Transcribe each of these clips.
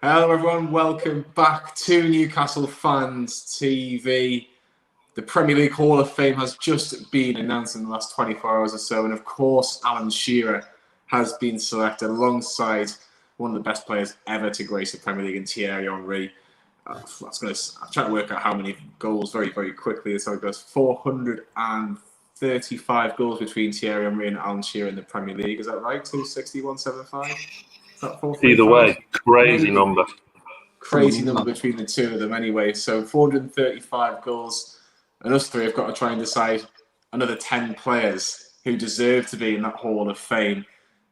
Hello everyone, welcome back to Newcastle Fans TV. The Premier League Hall of Fame has just been announced in the last 24 hours or so, and of course Alan Shearer has been selected alongside one of the best players ever to grace the Premier League in Thierry Henry. I'm trying to work out how many goals very, very quickly. So it goes 435 goals between Thierry Henry and Alan Shearer in the Premier League. Is that right? 260, 175? Is that 435? Either way, crazy number. Crazy number between the two of them anyway. So 435 goals. And us three have got to try and decide another 10 players who deserve to be in that Hall of Fame.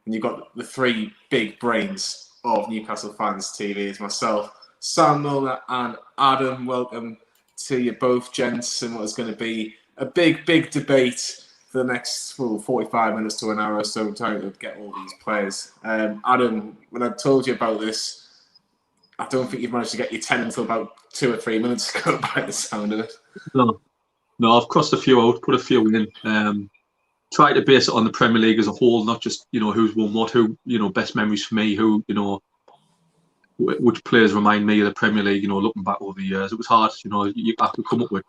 And you've got the three big brains of Newcastle Fans TV. It's myself, Sam Milner and Adam. Welcome to you both, gents, and what is going to be a big, big debate for the next 45 minutes to an hour or so, trying to get all these players. Adam, when I told you about this, I don't think you've managed to get your 10 until about 2 or 3 minutes ago by the sound of it. No, I've crossed a few out, put a few in. Try to base it on the Premier League as a whole, not just, who's won what, best memories for me, which players remind me of the Premier League, looking back over the years. It was hard, you have to come up with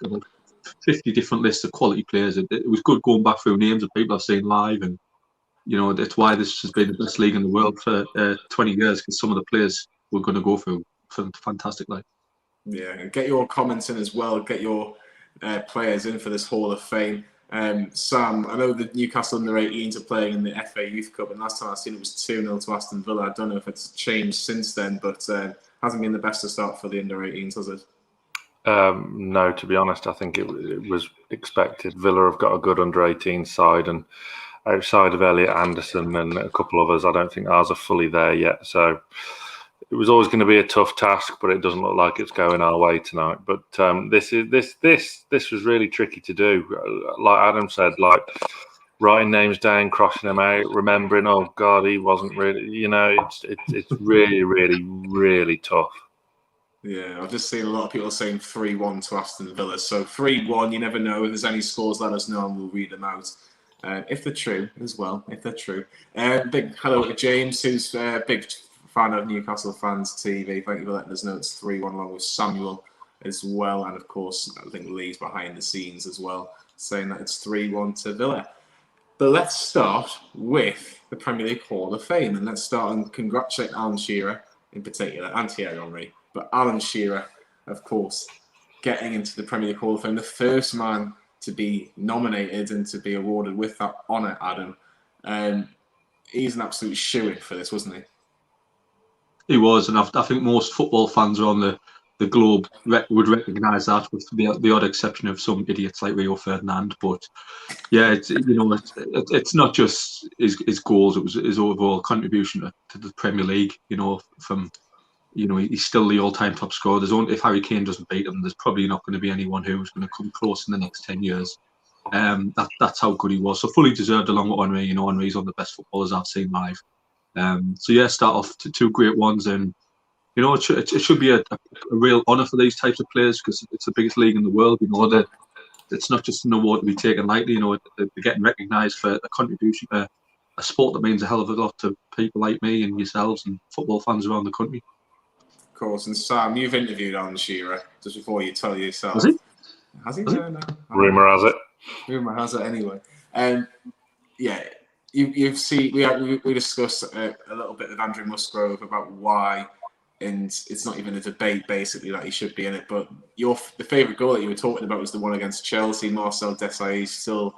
50 different lists of quality players. It was good going back through names of people I've seen live, and, that's why this has been the best league in the world for 20 years, because some of the players we're going to go through fantastic life. Yeah, and get your comments in as well, get your players in for this Hall of Fame. Sam, I know the Newcastle under-18s are playing in the FA Youth Cup, and last time I seen it was 2-0 to Aston Villa. I don't know if it's changed since then, but hasn't been the best to start for the under-18s, has it? No, to be honest, I think it was expected. Villa have got a good under-18 side, and outside of Elliot Anderson and a couple others, I don't think ours are fully there yet. So it was always going to be a tough task, but it doesn't look like it's going our way tonight. But this was really tricky to do. Like Adam said, like writing names down, crossing them out, remembering, oh God, he wasn't really. It's really, really, really tough. Yeah, I've just seen a lot of people saying 3-1 to Aston Villa. So 3-1, you never know. If there's any scores, let us know and we'll read them out. If they're true as well, if they're true. Big hello to James, who's a big fan of Newcastle Fans TV. Thank you for letting us know it's 3-1 along with Samuel as well. And of course, I think Lee's behind the scenes as well, saying that it's 3-1 to Villa. But let's start with the Premier League Hall of Fame. And let's start and congratulate Alan Shearer in particular and Thierry Henry. But Alan Shearer, of course, getting into the Premier League Hall of Fame, the first man to be nominated and to be awarded with that honour, Adam. He's an absolute shoo-in for this, wasn't he? He was, and I think most football fans around the globe would recognise that, with the odd exception of some idiots like Rio Ferdinand. But yeah, it's not just his goals; it was his overall contribution to the Premier League. He's still the all-time top scorer. If Harry Kane doesn't beat him, there's probably not going to be anyone who's going to come close in the next 10 years. That's how good he was. So fully deserved along with Henry. Henry's one of the best footballers I've seen live. So yeah, start off to two great ones, and it should be a real honour for these types of players, because it's the biggest league in the world. It's not just an award to be taken lightly. They're getting recognised for a contribution to a sport that means a hell of a lot to people like me and yourselves and football fans around the country. Of course, and Sam, you've interviewed Alan Shearer just before you tell yourself. Has he? Has he? No. Rumour has it. Rumour has it anyway. Yeah, you've seen. We discussed a little bit with Andrew Musgrove about why, and it's not even a debate basically that he should be in it. But the favourite goal that you were talking about was the one against Chelsea. Marcel Desailly still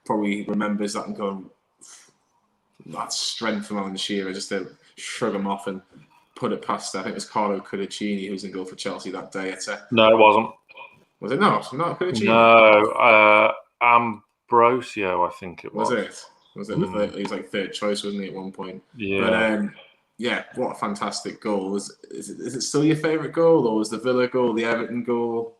probably remembers that and going, that strength from Alan Shearer, just to shrug him off and put it past. I think it was Carlo Cudicini who was in goal for Chelsea that day. No, it wasn't. Was it not? Not Cudicini? No, Ambrosio, I think it was. Was it? He was like third choice, wasn't he, at one point? Yeah. But yeah, what a fantastic goal. Is it still your favourite goal, or was the Villa goal, the Everton goal?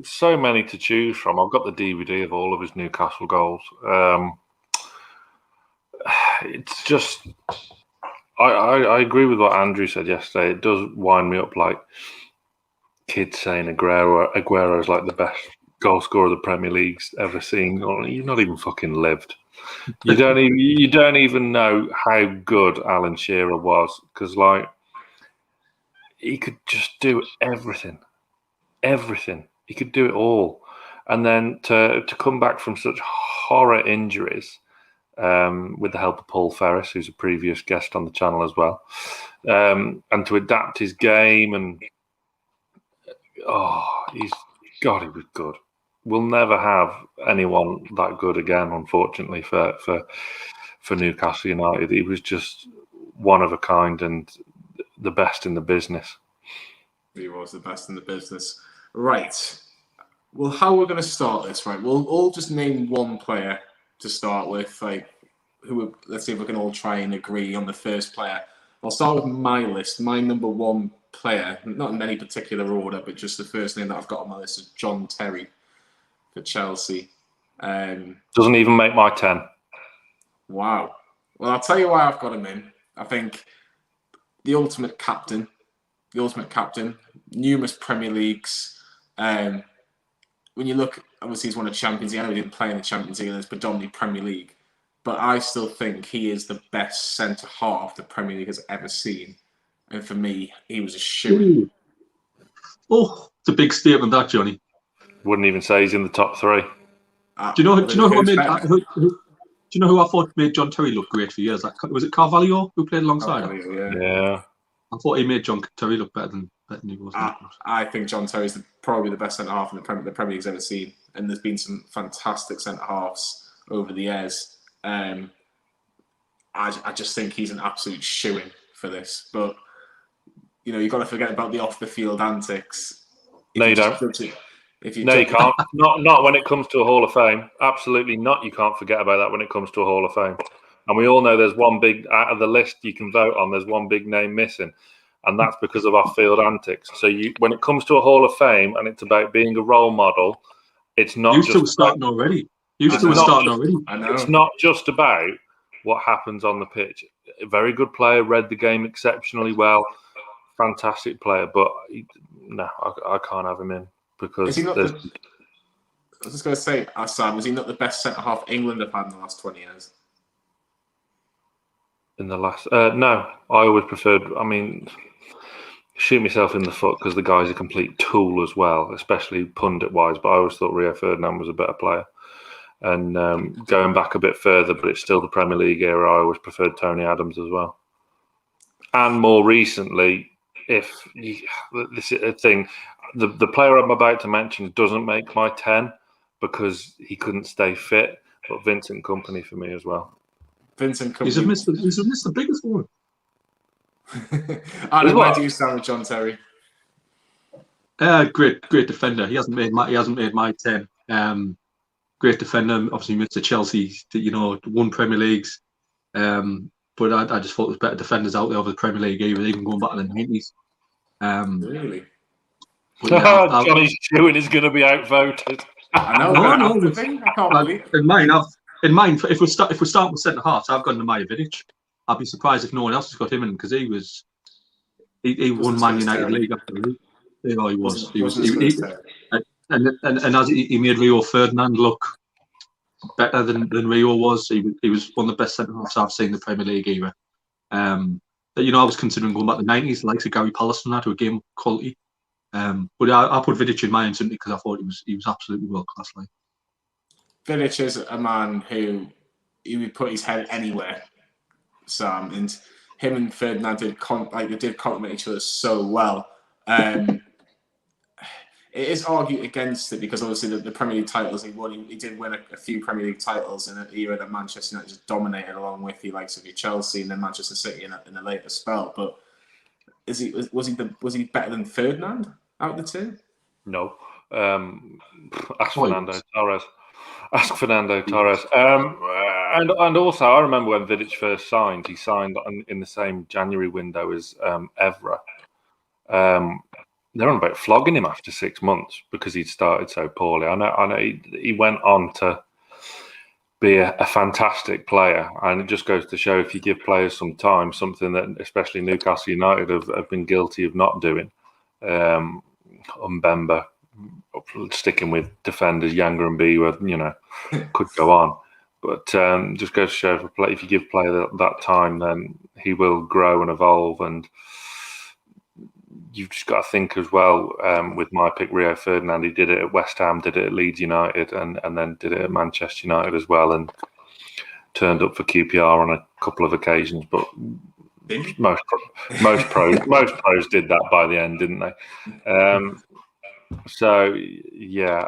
So many to choose from. I've got the DVD of all of his Newcastle goals. It's just, I agree with what Andrew said yesterday. It does wind me up like kids saying Aguero is like the best goal scorer the Premier League's ever seen. You've not even fucking lived. You don't even know how good Alan Shearer was, because like he could just do everything. He could do it all, and then to come back from such horror injuries, with the help of Paul Ferris, who's a previous guest on the channel as well, and to adapt his game, and he was good. We'll never have anyone that good again, unfortunately, for Newcastle United. He was just one of a kind and the best in the business. He was the best in the business. Right. Well, how we're going to start this, right? We'll all just name one player to start with. Like, let's see if we can all try and agree on the first player. I'll start with my list. My number one player, not in any particular order, but just the first name that I've got on my list is John Terry for Chelsea. Doesn't even make my 10. Wow. Well, I'll tell you why I've got him in. I think the ultimate captain, numerous Premier Leagues. When you look, obviously he's won a Champions League. I know he didn't play in the Champions League, and it's predominantly Premier League. But I still think he is the best centre-half the Premier League has ever seen. And for me, he was a shoo-in. Oh, it's a big statement, that, Johnny. Wouldn't even say he's in the top 3. Do you know who I thought made John Terry look great for years? Was it Carvalho who played alongside him? Yeah. I thought he made John Terry look better than he was. I think John Terry's probably the best centre half in the Premier League's ever seen, and there's been some fantastic centre halves over the years. I just think he's an absolute shoo-in for this. But you've got to forget about the off the field antics. No, you don't. You can't. Not when it comes to a Hall of Fame. Absolutely not. You can't forget about that when it comes to a Hall of Fame. And we all know there's one big, out of the list you can vote on, there's one big name missing. And that's because of off-field antics. So when it comes to a Hall of Fame and it's about being a role model, it's not You just... still starting already. I know. It's not just about what happens on the pitch. A very good player, read the game exceptionally well, fantastic player, but no, I can't have him in. Because is he not I was just going to say, Sam, was he not the best centre-half England have had in the last 20 years? In the last... no, I always preferred... I mean, shoot myself in the foot because the guy's a complete tool as well, especially pundit-wise, but I always thought Rio Ferdinand was a better player. And going back a bit further, but it's still the Premier League era, I always preferred Tony Adams as well. And more recently, this is a thing... The player I'm about to mention doesn't make my 10 because he couldn't stay fit, but Vincent Kompany for me as well. Vincent Kompany. He's missed the biggest one. Where do you stand with John Terry? Great defender. He hasn't made my 10. Great defender. Obviously, moved to Chelsea. Won Premier Leagues. But I just thought there was better defenders out there over the Premier League, even going back to the 90s. Really? Johnny's shoo-in is going to be outvoted. I know. No. I can't believe. In mine, if we start with centre halves, I've got Nemanja Vidic. I'd be surprised if no one else has got him in because he won Man United league after league. He was. And as he made Rio Ferdinand look better than Rio was. He was one of the best centre halves I've seen in the Premier League era. I was considering going back to the 90s, the likes of Gary Pallister, to a game quality. But I put Vidic in mine simply because I thought he was absolutely world class. Like Vidic is a man who he would put his head anywhere, Sam, and him and Ferdinand did complement each other so well. It is argued against it because obviously the Premier League titles he won, he did win a few Premier League titles in an era that Manchester United just dominated, along with the likes of your Chelsea and then Manchester City in a later spell. But was he better than Ferdinand out of the two? No. Ask Fernando Torres. And also, I remember when Vidic first signed, he signed in the same January window as Evra. They're on about flogging him after 6 months because he'd started so poorly. I know he went on to be a fantastic player, and it just goes to show if you give players some time, something that especially Newcastle United have been guilty of not doing. Mbemba, sticking with defenders, Younger and Biwa, could go on. But just goes to show, if you give player that time, then he will grow and evolve. And you've just got to think as well, with my pick, Rio Ferdinand, he did it at West Ham, did it at Leeds United, and then did it at Manchester United as well, and turned up for QPR on a couple of occasions. But most pros did that by the end, didn't they? So yeah,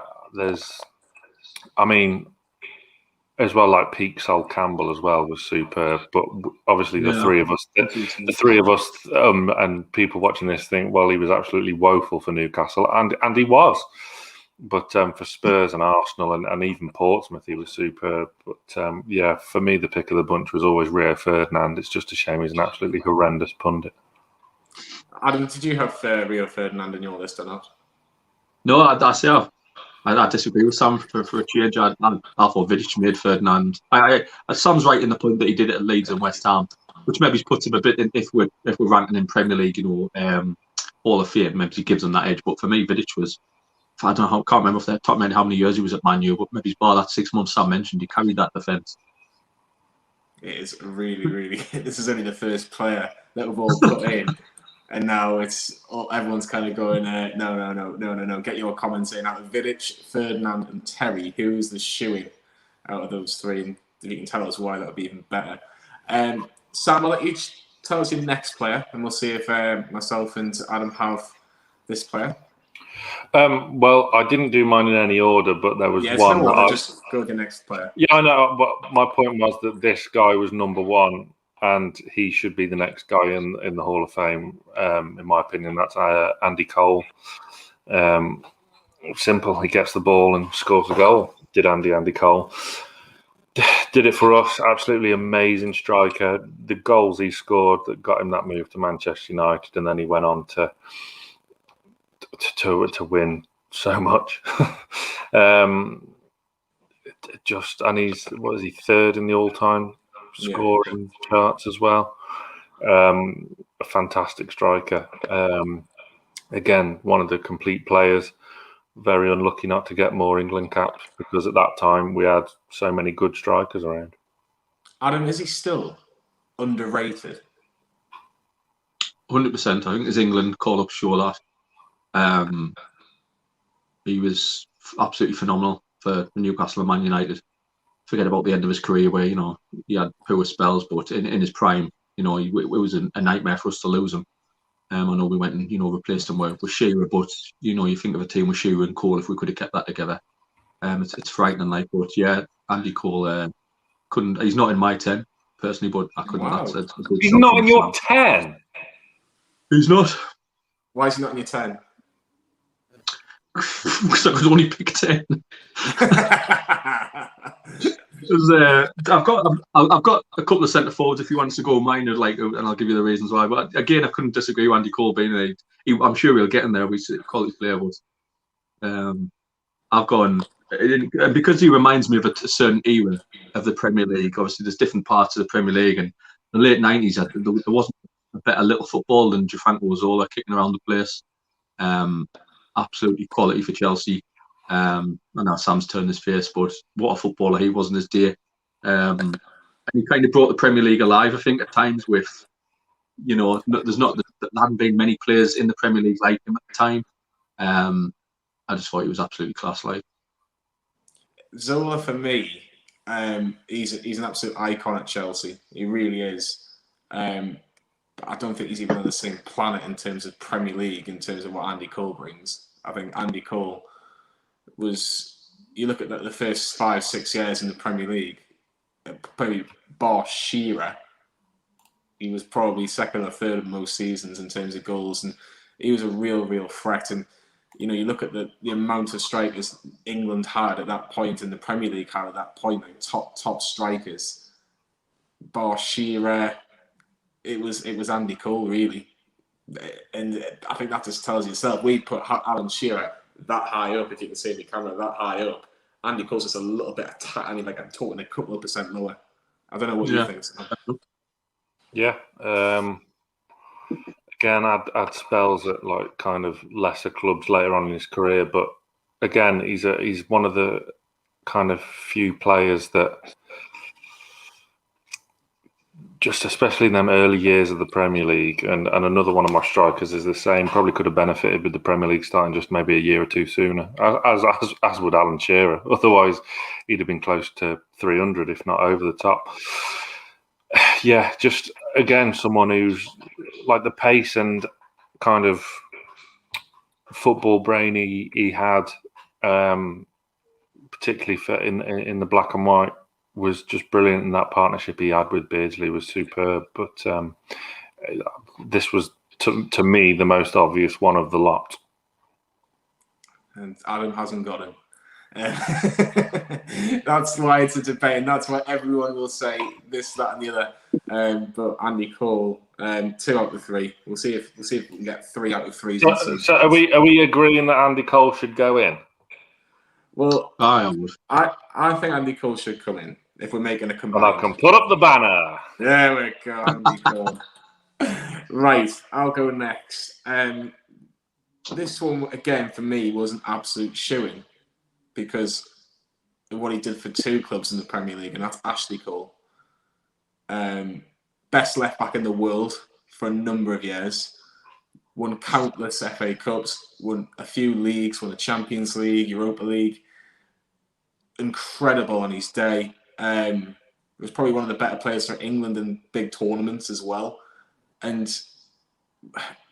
as well, like peak Sol Campbell as well was superb. But obviously the three of us, and people watching this think, well, he was absolutely woeful for Newcastle, and he was. But for Spurs and Arsenal and even Portsmouth, he was superb. But yeah, for me, the pick of the bunch was always Rio Ferdinand. It's just a shame he's an absolutely horrendous pundit. Adam, did you have Rio Ferdinand in your list or not? No, I disagree with Sam for a change. I thought Vidic made Ferdinand. Sam's right in the point that he did it at Leeds and West Ham, which maybe puts him a bit in, if we're ranking in Premier League, Hall of Fame, maybe he gives him that edge. But for me, Vidic was, I don't know, can't remember off the top of my head how many years he was at Man U, but maybe bar that 6 months Sam mentioned, he carried that defence. It is really, really. This is only the first player that we've all put in. And now everyone's kind of going, no. Get your comments in. Out of Vidic, Ferdinand, and Terry, who is the shoe-in out of those three? And if you can tell us why, that would be even better. Sam, I'll let you tell us your next player, and we'll see if myself and Adam have this player. Well, I didn't do mine in any order, but there was one. No, just go with the next player. Yeah, I know. But my point was that this guy was number one, and he should be the next guy in the Hall of Fame, in my opinion. That's Andy Cole. Simple. He gets the ball and scores a goal. Did Andy Cole. Did it for us. Absolutely amazing striker. The goals he scored that got him that move to Manchester United, and then he went on to win so much. And he's, what is he, third in the all-time scoring charts as well. A fantastic striker. Again, one of the complete players. Very unlucky not to get more England caps, because at that time we had so many good strikers around. Adam, is he still underrated? 100%. I think his England call-up show that. He was absolutely phenomenal for Newcastle and Man United. Forget about the end of his career where, he had poor spells, but in his prime, it was a nightmare for us to lose him. I know we went and, replaced him with Shearer, but, you think of a team with Shearer and Cole, if we could have kept that together. It's frightening, but yeah, Andy Cole couldn't, he's not in my 10, personally, but I couldn't. Wow. He's not in your 10? He's not. Why is he not in your 10? Because I could only pick 10. I've got a couple of centre forwards if you want to go mine, and I'll give you the reasons why. But again, I couldn't disagree with Andy Cole being I'm sure we'll get in there. We quality player, but I've gone because he reminds me of a certain era of the Premier League. Obviously, there's different parts of the Premier League, and the late '90s, there wasn't a better little football than Gianfranco Zola kicking around the place. Absolutely quality for Chelsea. I know Sam's turned his face, but what a footballer he was in his day. And he kind of brought the Premier League alive, I think, at times with, there hadn't been many players in the Premier League like him at the time. I just thought he was absolutely class. Zola, for me, he's an absolute icon at Chelsea. He really is. But I don't think he's even on the same planet in terms of Premier League, in terms of what Andy Cole brings. I think Andy Cole was, you look at the first 5-6 years in the Premier League, probably bar Shearer, he was probably second or third in most seasons in terms of goals, and he was a real threat. And you look at the amount of strikers England had at that point, and the Premier League had at that point, top strikers, bar Shearer, it was Andy Cole really. And I think that just tells you itself. We put Alan Shearer that high up, if you can see the camera, that high up. Andy Cole's just a little bit, I'm talking a couple of percent lower. I don't know what you think. Yeah. Again, I'd spells at kind of lesser clubs later on in his career, but again, he's one of the kind of few players that just especially in them early years of the Premier League, and another one of my strikers is the same. Probably could have benefited with the Premier League starting just maybe a year or two sooner, as would Alan Shearer. Otherwise, he'd have been close to 300, if not over the top. Yeah, just again, someone who's like the pace and kind of football brain he had, particularly for in the black and white, was just brilliant. And that partnership he had with Beardsley was superb. But this was, to me, the most obvious one of the lot. And Adam hasn't got him. That's why it's a debate, and that's why everyone will say this, that, and the other. But Andy Cole, 2 out of 3. We'll see if we can get 3 out of 3. So are we agreeing that Andy Cole should go in? Well, I would. I think Andy Cole should come in if we're making a combined. And I can put up the banner. There we go, Andy Cole. Right, I'll go next. This one, again, for me, was an absolute shoo-in because of what he did for 2 clubs in the Premier League, and that's Ashley Cole. Best left-back in the world for a number of years. Won countless FA Cups, won a few leagues, won the Champions League, Europa League. Incredible on his day. Was probably one of the better players for England in big tournaments as well. And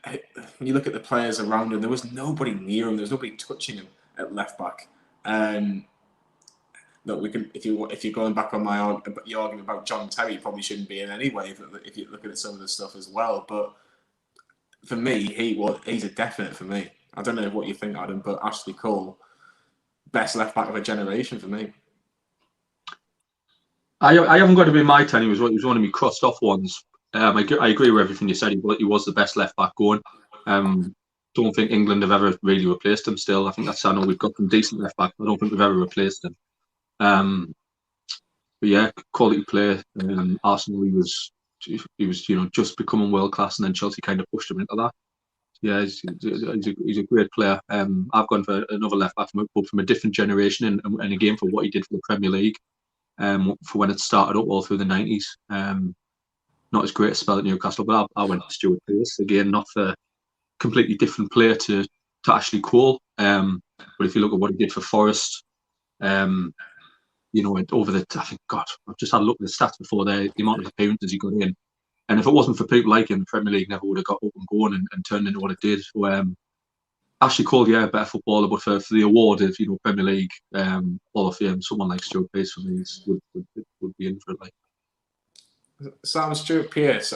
when you look at the players around him, there was nobody near him. There was nobody touching him at left back. Look, we can if you're going back on your argument about John Terry, probably shouldn't be in anyway. If you look at some of the stuff as well, but for me, he's a definite for me. I don't know what you think, Adam, but Ashley Cole, best left back of a generation for me. I haven't got to be my 10. He was one of my crossed off ones. I agree with everything you said. He was the best left back going. Don't think England have ever really replaced him. Still, I think I know we've got some decent left back. I don't think we've ever replaced him. But yeah, quality player. Arsenal, he was just becoming world class, and then Chelsea kind of pushed him into that. Yeah, he's a great player. I've gone for another left back from a different generation, and again for what he did for the Premier League. For when it started up all through the 90s. Not as great a spell at Newcastle, but I went for Stuart Pearce. Again, not a completely different player to Ashley Cole. But if you look at what he did for Forest, over the, I think, God, I've just had a look at the stats before the amount of appearances he got in. And if it wasn't for people like him, the Premier League never would have got up and going and turned into what it did. So, Ashley Cole, yeah, a better footballer, but for the award of Premier League Hall of Fame, someone like Stuart Pearce for me would be in for it. Like Sam, Stuart Pearce,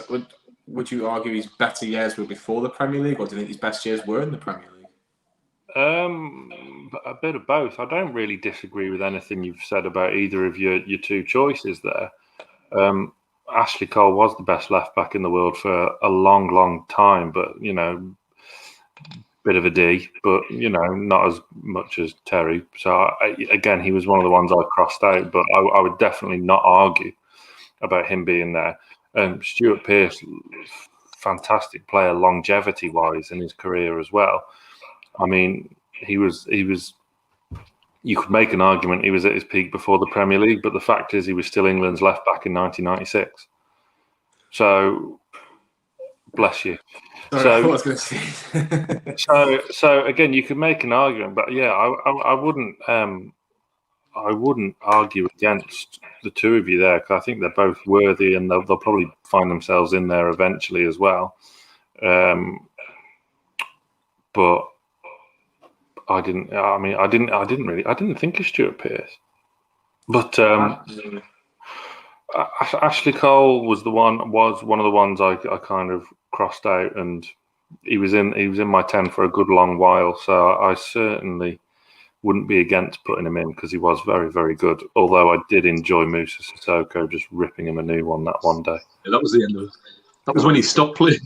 would you argue his better years were before the Premier League, or do you think his best years were in the Premier League? A bit of both. I don't really disagree with anything you've said about either of your 2 choices there. Ashley Cole was the best left back in the world for a long, long time, but bit of a D, but not as much as Terry. So again, he was one of the ones I crossed out, but I would definitely not argue about him being there. Stuart Pearce, fantastic player, longevity wise in his career as well. I mean, he was. You could make an argument he was at his peak before the Premier League, but the fact is he was still England's left back in 1996. So, bless you. Sorry, I was going to say. so again, you could make an argument, but yeah, I wouldn't argue against the 2 of you there, because I think they're both worthy, and they'll probably find themselves in there eventually as well. But I didn't think of Stuart Pearce, but Ashley Cole was one of the ones I kind of crossed out, and he was in my 10 for a good long while. So I certainly wouldn't be against putting him in, because he was very, very good. Although I did enjoy Moussa Sissoko just ripping him a new one that one day. Yeah, that was the end of it. That was when he stopped playing.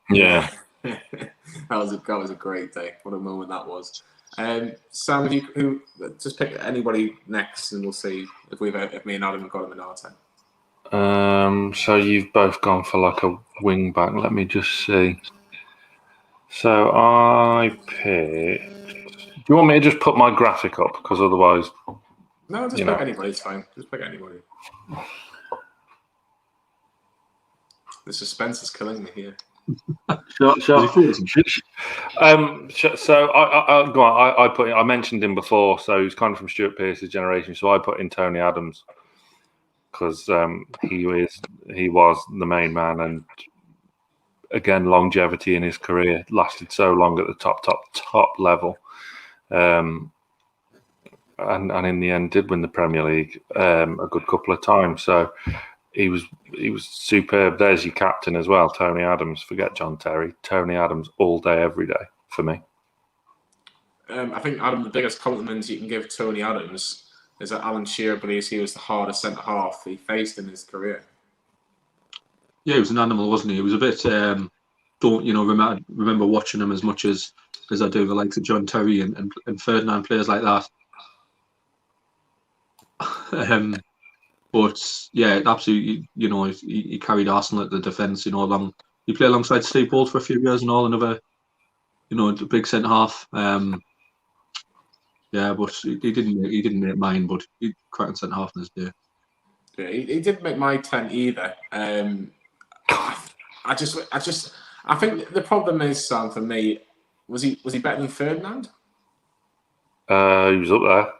Yeah, that was a great day. What a moment that was. Sam, who just pick anybody next, and we'll see if me and Adam have got him in our 10. So you've both gone for like a wing back. Let me just see. So I picked. Do you want me to just put my graphic up? Because otherwise, no, just pick anybody. It's fine. Just pick anybody. The suspense is killing me here. Sure. So I go on. I mentioned him before, so he's kind of from Stuart Pearce's generation. So I put in Tony Adams because he was the main man, and again, longevity in his career, lasted so long at the top level, and in the end did win the Premier League a good couple of times. So he was superb. There's your captain as well, Tony Adams. Forget John Terry. Tony Adams all day, every day for me. I think, Adam, the biggest compliment you can give Tony Adams is that Alan Shearer believes he was the hardest centre half he faced in his career. Yeah, he was an animal, wasn't he? He was a bit. Remember watching him as much as I do the likes of John Terry and Ferdinand, players like that. But yeah, absolutely. He carried Arsenal at the defence. He played alongside Steve Bolt for a few years and all. Another, big centre half. Yeah, but he didn't make mine. But he cracking centre half in his day. Yeah, he didn't make my 10 either. I think the problem is, Sam, for me, was he better than Ferdinand? He was up there.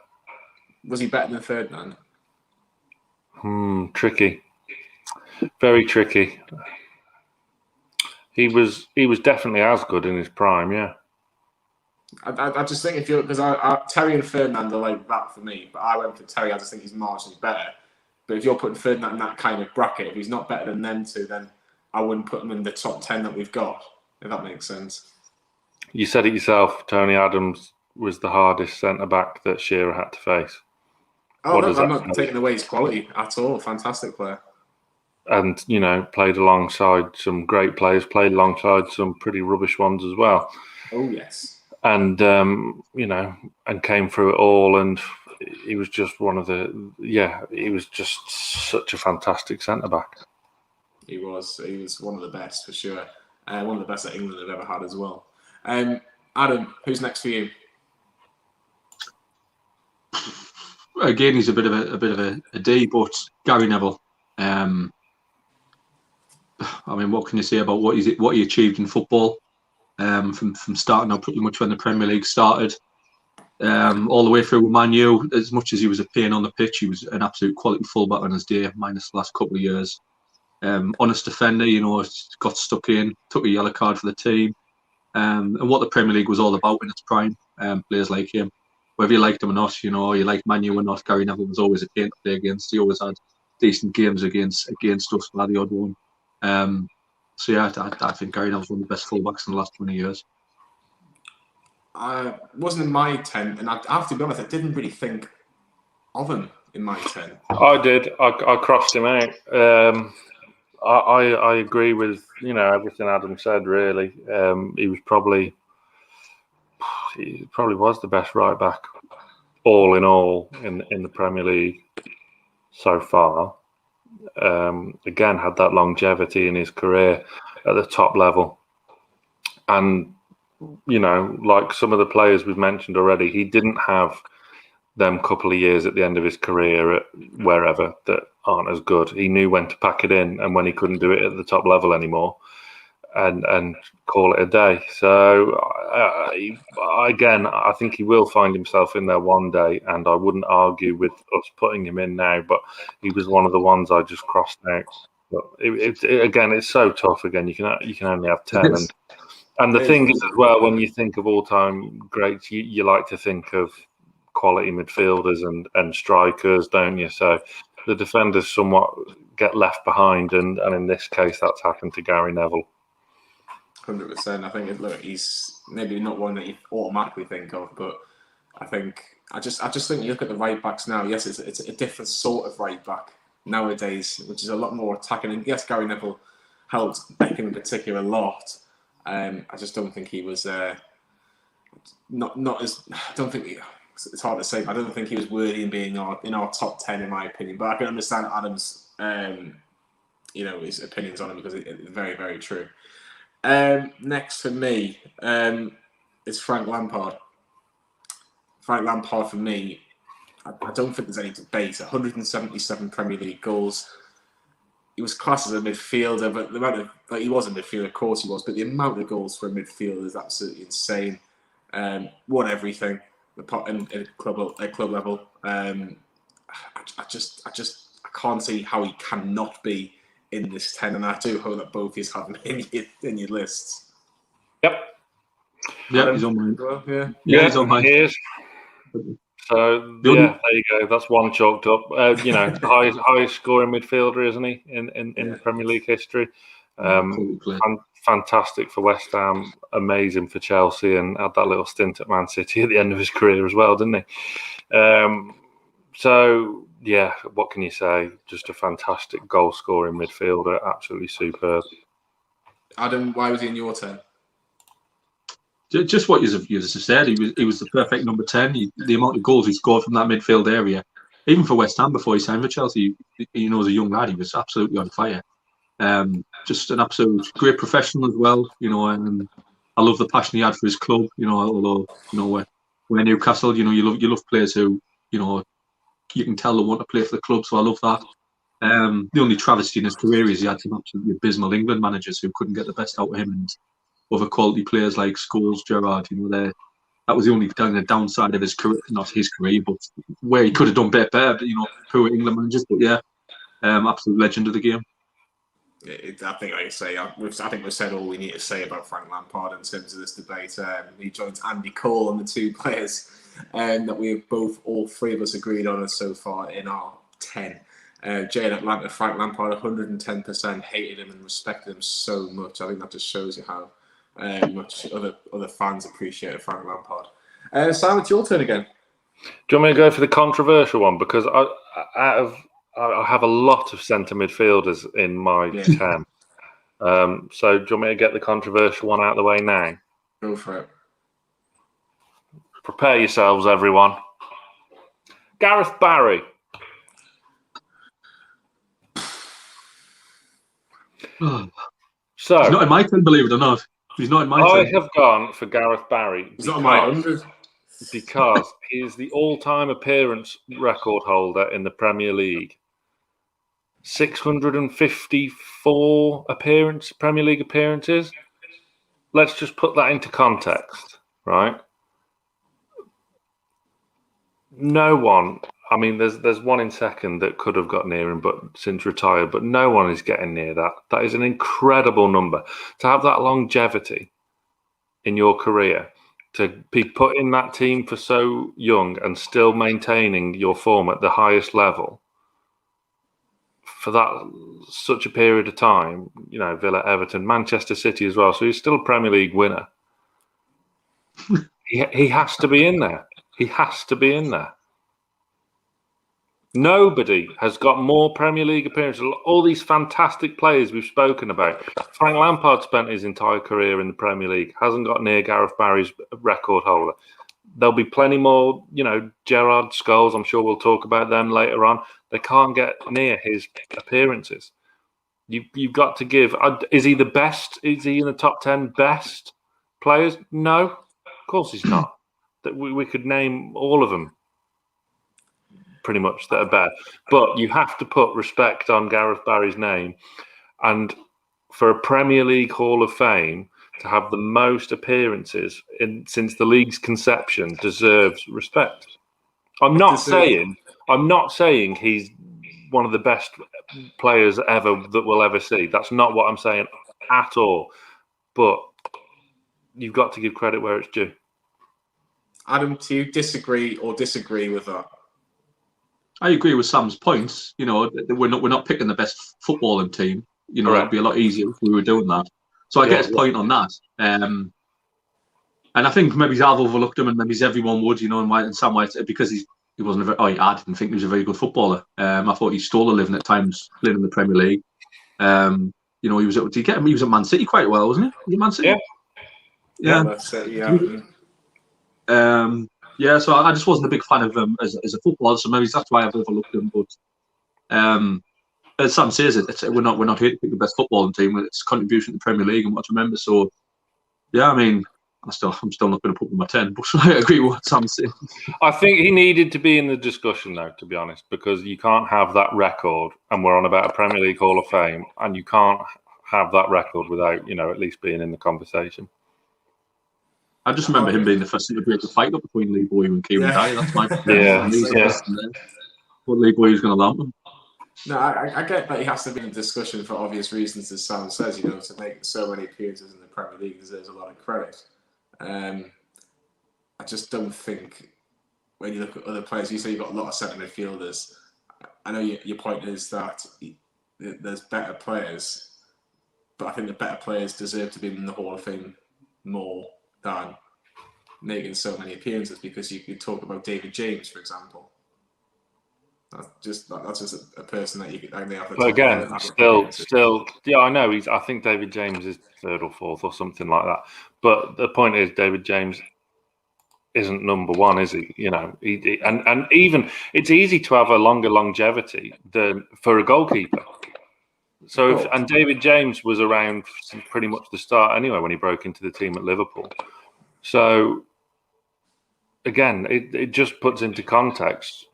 Was he better than Ferdinand? Tricky. Very tricky. He was definitely as good in his prime, yeah. I just think because Terry and Ferdinand are like that for me, but I went for Terry. I just think he's marginally better. But if you're putting Ferdinand in that kind of bracket, if he's not better than them two, then I wouldn't put him in the top 10 that we've got, if that makes sense. You said it yourself, Tony Adams was the hardest centre-back that Shearer had to face. Oh, no, I'm not taking away his quality at all. Fantastic player. And, played alongside some great players, played alongside some pretty rubbish ones as well. Oh, yes. And, and came through it all. And he was just he was just such a fantastic centre-back. He was one of the best, for sure. One of the best that England have ever had as well. Adam, who's next for you? Again, he's a bit of a D, but Gary Neville. What can you say about what he achieved in football? From starting out pretty much when the Premier League started, all the way through with Man U. As much as he was a pain on the pitch, he was an absolute quality fullback on his day, minus the last couple of years. Honest defender, got stuck in, took a yellow card for the team. And what the Premier League was all about in its prime, players like him. Whether you liked him or not, you liked Man U or not, Gary Neville was always a pain to play against. He always had decent games against us, by the odd one. So yeah, I think Gary Neville's one of the best fullbacks in the last 20 years. Wasn't in my 10, and I have to be honest, I didn't really think of him in my 10. I did. I crossed him out. I agree with everything Adam said. Really, he probably was the best right back, all in all, in the Premier League so far. Again, had that longevity in his career at the top level, and like some of the players we've mentioned already, he didn't have them couple of years at the end of his career at wherever that aren't as good. He knew when to pack it in, and when he couldn't do it at the top level anymore, and call it a day. So I think he will find himself in there one day, and I wouldn't argue with us putting him in now, but he was one of the ones I just crossed out. But it's so tough. Again, you can only have 10, and the thing is as well, when you think of all-time greats, you like to think of quality midfielders and strikers, don't you? So the defenders somewhat get left behind, and in this case, that's happened to Gary Neville. 100%. I think he's maybe not one that you automatically think of, but I just think you look at the right backs now. Yes, it's a different sort of right back nowadays, which is a lot more attacking. And yes, Gary Neville helped Beckham in particular a lot. I just don't think he was not as. I don't think it's hard to say. I don't think he was worthy of being in our top 10, in my opinion. But I can understand Adam's his opinions on him, because it's very, very true. Next for me is Frank Lampard. Frank Lampard, for me, I don't think there's any debate. 177 Premier League goals. he was classed as a midfielder, but the amount of he was a midfielder, of course he was, but the amount of goals for a midfielder is absolutely insane. Won everything at club level. I can't see how he cannot be in this 10, and I do hope that both is having in your lists. Yeah, he's on mine. Well, yeah, he's on mine. He is. So there you go. That's one chalked up. Highest scoring midfielder, isn't he, in Premier League history? Fantastic for West Ham, amazing for Chelsea, and had that little stint at Man City at the end of his career as well, didn't he? So yeah, what can you say? Just a fantastic goal scoring midfielder, absolutely superb. Adam, why was he in your 10? Just what you just said, he was the perfect number 10. The amount of goals he scored from that midfield area, even for West Ham before he signed for Chelsea, as a young lad, he was absolutely on fire. Just an absolute great professional as well, and I love the passion he had for his club. Although we're Newcastle, you love players who you can tell they want to play for the club. So I love that. The only travesty in his career is he had some absolutely abysmal England managers who couldn't get the best out of him, and other quality players like Scholes, Gerrard, that was the only downside of his career, not his career, but where he could have done better, poor England managers. But yeah, absolute legend of the game. I think, like I say, I think we've said all we need to say about Frank Lampard in terms of this debate. He joins Andy Cole on the two players that we have all three of us agreed on so far in our 10. Jay in Atlanta, Frank Lampard, 110% hated him and respected him so much. I think that just shows you how much other fans appreciated Frank Lampard. Simon, it's your turn again. Do you want me to go for the controversial one? Because I have a lot of centre midfielders in my 10. So do you want me to get the controversial one out of the way now? Go for it. Prepare yourselves, everyone. Gareth Barry. So he's not in my 10, believe it or not. He's not in my 10. I have gone for Gareth Barry. He's not in my 100. Because he is the all-time appearance record holder in the Premier League. 654 Premier League appearances. Let's just put that into context, right? No one, I mean, there's one in second that could have got near him, but since retired, but no one is getting near that. That is an incredible number. To have that longevity in your career, to be put in that team for so young and still maintaining your form at the highest level for that such a period of time, Villa, Everton, Manchester City as well. So he's still a Premier League winner. he has to be in there. He has to be in there. Nobody has got more Premier League appearances. All these fantastic players we've spoken about. Frank Lampard spent his entire career in the Premier League. Hasn't got near Gareth Barry's record holder. There'll be plenty more, Gerrard, Scholes. I'm sure we'll talk about them later on. They can't get near his appearances. You've got to give. Is he the best? Is he in the top 10 best players? No, of course he's not. That we could name all of them. Pretty much that are bad, but you have to put respect on Gareth Barry's name, and for a Premier League Hall of Fame to have the most appearances since the league's conception deserves respect. I'm not saying he's one of the best players ever that we'll ever see. That's not what I'm saying at all. But you've got to give credit where it's due. Adam, do you disagree with that? I agree with Sam's points. We're not picking the best footballing team. It'd be a lot easier if we were doing that. So I get his point on that. And I think maybe I've overlooked him, and maybe everyone would, in some ways, because he wasn't I didn't think he was a very good footballer. I thought he stole a living at times playing in the Premier League. He was at Man City quite well, wasn't he? Was he Man City? Yeah. That's it. Yeah. Yeah, so I just wasn't a big fan of him as a footballer, so maybe that's why I've overlooked him. But as Sam says, we're not here to pick the best footballing team. It's contribution to the Premier League and what to remember. So, yeah, I mean, I'm still not going to put him at 10, but I agree with what Sam's saying. I think he needed to be in the discussion, though, to be honest, because you can't have that record, and we're on about a Premier League Hall of Fame, and you can't have that record without, at least being in the conversation. I just remember him being the first to break the fight up between Lee Boyle and Kieran Dyer. That's my yeah. But Lee Boyle was going to lamp him. No, I get that he has to be in discussion for obvious reasons, as Sam says. To make so many appearances in the Premier League deserves a lot of credit. I just don't think when you look at other players, you say you've got a lot of centre midfielders. I know your point is that there's better players, but I think the better players deserve to be in the Hall of Fame more than making so many appearances, because you could talk about David James, for example. That's just a person that you could only have. But again, still, yeah, I know. I think David James is third or fourth or something like that. But the point is, David James isn't number one, is he? And even it's easy to have a longer longevity than for a goalkeeper. So, and David James was around pretty much the start anyway when he broke into the team at Liverpool. So, again, it just puts into context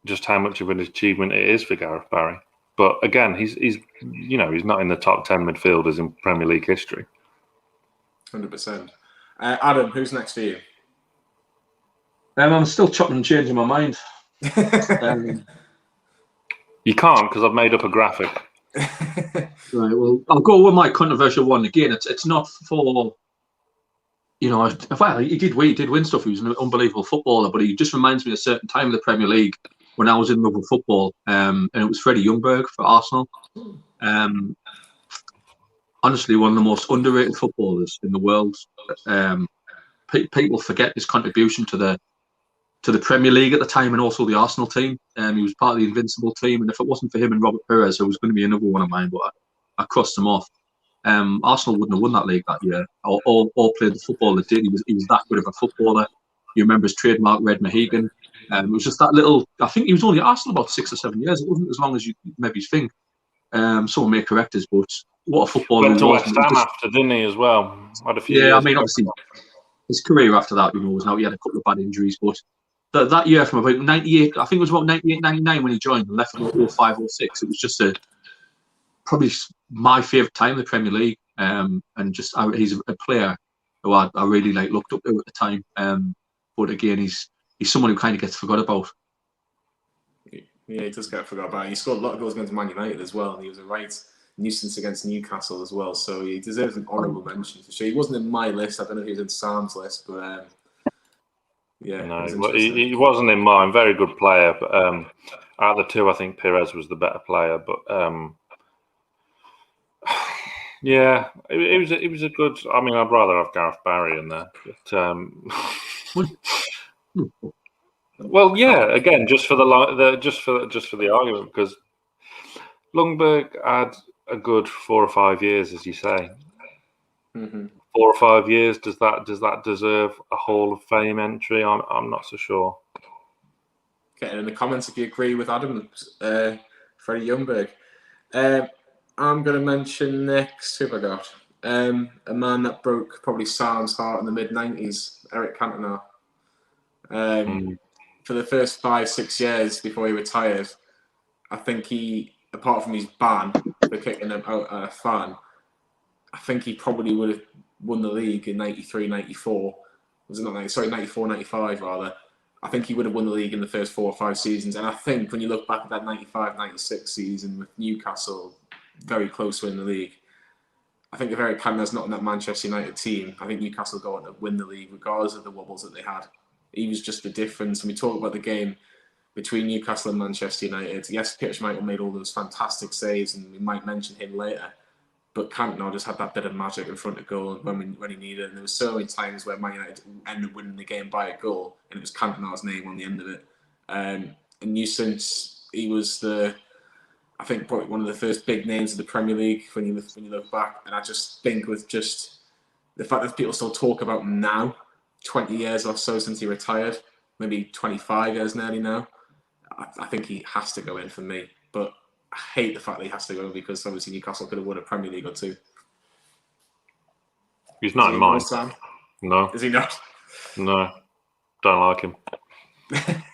just how much of an achievement it is for Gareth Barry. But again, he's not in the top 10 midfielders in Premier League history. 100%. Adam, who's next for you? I'm still chopping and changing my mind. You can't, because I've made up a graphic. Right, well, I'll go with my controversial one again. It's not for, well, he did win stuff. He was an unbelievable footballer, but he just reminds me of a certain time in the Premier League when I was in love with football, and it was Freddie Ljungberg for Arsenal. Honestly, one of the most underrated footballers in the world. People forget his contribution to the Premier League at the time, and also the Arsenal team. He was part of the Invincible team, and if it wasn't for him and Robert Pires, it was going to be another one of mine, but I crossed him off. Arsenal wouldn't have won that league that year, or played the football that did. He was that good of a footballer. You remember his trademark red Mohican. It was just that little. I think he was only at Arsenal about 6 or 7 years. It wasn't as long as you maybe think. Someone may correct us, but what a footballer Went he to was. West Ham after, didn't he, as well? Had a few years. I mean, obviously, his career after that, was now he had a couple of bad injuries, but that year from about 98, I think it was about 98, 99 when he joined and left about 05, 06. It was just probably my favourite time in the Premier League. And just he's a player who I really looked up to at the time. But again, he's someone who kind of gets forgot about. Yeah, he does get forgot about. He scored a lot of goals against Man United as well, and he was a right nuisance against Newcastle as well. So he deserves an honourable mention for sure. He wasn't in my list. I don't know if he was in Sam's list, but yeah. No, he wasn't in mine. Very good player, but out of the two, I think Pires was the better player. But yeah, it was a good. I mean, I'd rather have Gareth Barry in there. But, well, yeah. Again, just for the argument, because Ljungberg had a good 4 or 5 years, as you say. Mm-hmm. 4 or 5 years. Does that deserve a Hall of Fame entry? I'm not so sure. Get in the comments if you agree with Adam, Freddie Ljungberg. I'm going to mention next, who have I got? A man that broke probably Sam's heart in the mid-90s, Eric Cantona. For the first 5-6 years before he retired, I think he, apart from his ban for kicking him out a fan, I think he probably would have won the league in 93, 94. Was it not 90? Sorry, 94, 95 rather. I think he would have won the league in the first 4 or 5 seasons. And I think when you look back at that 95, 96 season with Newcastle very close to winning the league, I think if Eric Cantona's not in that Manchester United team, I think Newcastle go on to win the league regardless of the wobbles that they had. He was just the difference. And we talk about the game between Newcastle and Manchester United. Yes, Peter Schmeichel made all those fantastic saves, and we might mention him later. But Cantona just had that bit of magic in front of goal when he needed it. And there were so many times where Man United ended up winning the game by a goal, and it was Cantona's name on the end of it. And since he was I think probably one of the first big names of the Premier League when you look back. And I just think with just the fact that people still talk about him now, 20 years or so since he retired, maybe 25 years nearly now, I think he has to go in for me. But I hate the fact that he has to go because obviously Newcastle could have won a Premier League or two. He's not in mine. No. Is he not? No. Don't like him.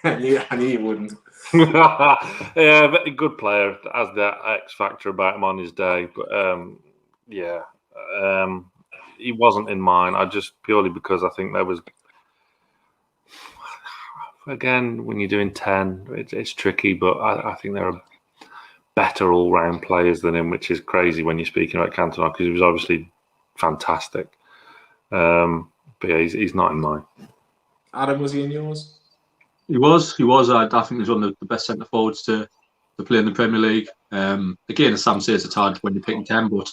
I knew you wouldn't. Yeah, but a good player. Has that X factor about him on his day, but he wasn't in mine. I just purely because I think there was. Again, when you're doing 10, it's tricky, but I think there are better all-round players than him, which is crazy when you're speaking about Cantona because he was obviously fantastic. But yeah, he's not in mine. Adam, was he in yours? He was. I think he was one of the best centre forwards to play in the Premier League. Again, as Sam says, it's hard when you're picking 10, but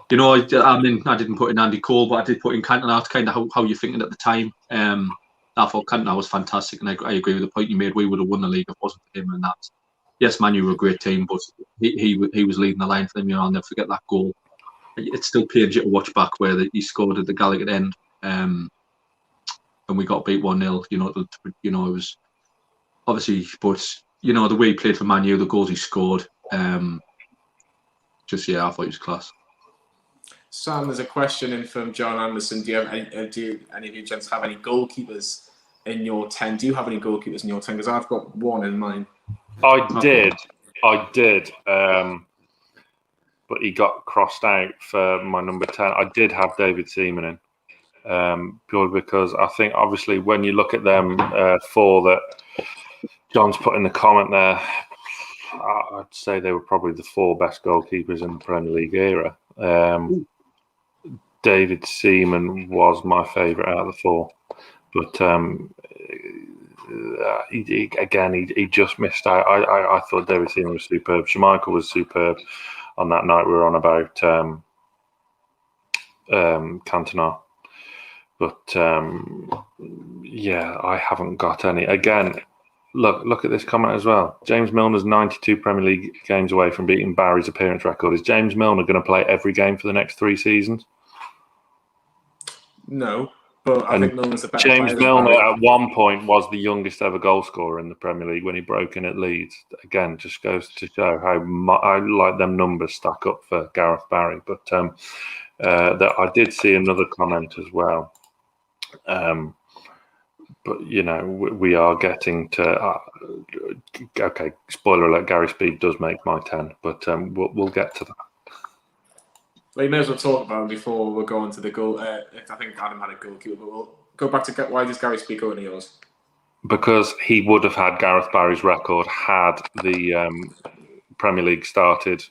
you know, I didn't put in Andy Cole, but I did put in Cantona. That's kind of how you're thinking at the time. I thought Cantona was fantastic, and I agree with the point you made. We would have won the league if it wasn't for him. And that, yes, Man U were a great team, but he was leading the line for them. You know, I'll never forget that goal. It still pains you to watch back where he scored at the Gallagher end. And we got beat 1-0. You know, it was obviously, but you know the way he played for Man U, the goals he scored. I thought he was class. Sam, there's a question in from John Anderson. Do any of you gents have any goalkeepers in your 10? Do you have any goalkeepers in your 10? Because I've got one in mind. I did. But he got crossed out for my number 10. I did have David Seaman in. Purely because I think obviously when you look at them four that John's put in the comment there, I'd say they were probably the four best goalkeepers in the Premier League era. David Seaman was my favourite out of the four, but he just missed out. I thought David Seaman was superb. Schmeichel was superb on that night we were on about Cantona. But I haven't got any. Again, look at this comment as well. James Milner's 92 Premier League games away from beating Barry's appearance record. Is James Milner going to play every game for the next 3 seasons? No, but I think Milner's the better James player Milner Barry. at one point was the youngest ever goal scorer in the Premier League when he broke in at Leeds. Again, just goes to show how I like them numbers stack up for Gareth Barry. But that I did see another comment as well. But you know, we are getting to okay. Spoiler alert: Gary Speed does make my 10, but we'll get to that. Well, you may as well talk about him before we're going to the goal. I think Adam had a goalkeeper, but we'll go back to why does Gary Speed go into yours? Because he would have had Gareth Barry's record had the Premier League started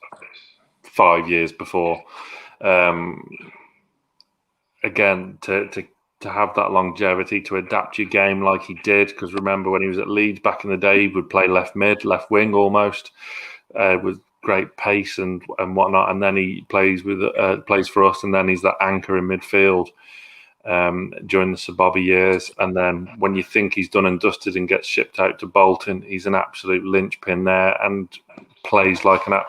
5 years before. Again, to have that longevity, to adapt your game like he did, because remember when he was at Leeds back in the day, he would play left mid, left wing almost, with great pace and whatnot, and then he plays for us, and then he's that anchor in midfield during the Sir Bobby years, and then when you think he's done and dusted and gets shipped out to Bolton, he's an absolute linchpin there and plays like a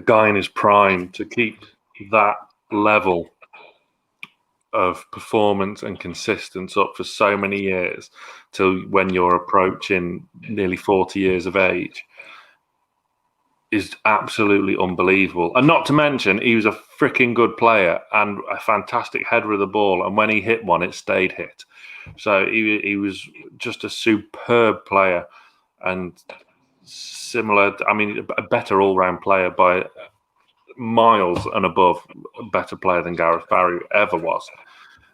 guy in his prime. To keep that level of performance and consistency up for so many years till when you're approaching nearly 40 years of age is absolutely unbelievable. And not to mention, he was a freaking good player and a fantastic header of the ball. And when he hit one, it stayed hit. So he was just a superb player and similar, I mean, a better all-round player by miles and above, a better player than Gareth Barry ever was.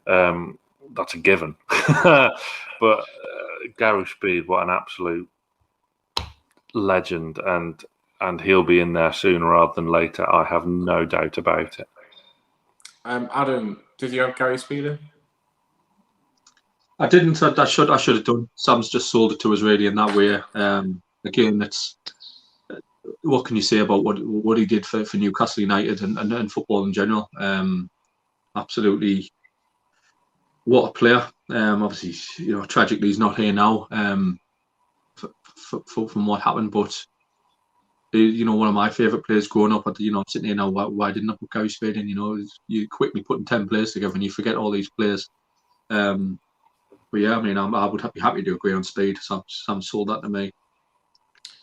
That's a given. But Gary Speed, what an absolute legend, and he'll be in there sooner rather than later. I have no doubt about it. Adam, did you have Gary Speed in? I didn't. I should have done. Sam's just sold it to us really in that way. Again, it's what can you say about what he did for Newcastle United and football in general? Absolutely, what a player. Obviously, you know, tragically he's not here now. From what happened, but you know, one of my favourite players growing up. You know, sitting here now, why didn't I put Gary Speed in? You know, you quickly putting 10 players together and you forget all these players. But yeah, I mean, I would be happy to agree on Speed. Sam sold that to me.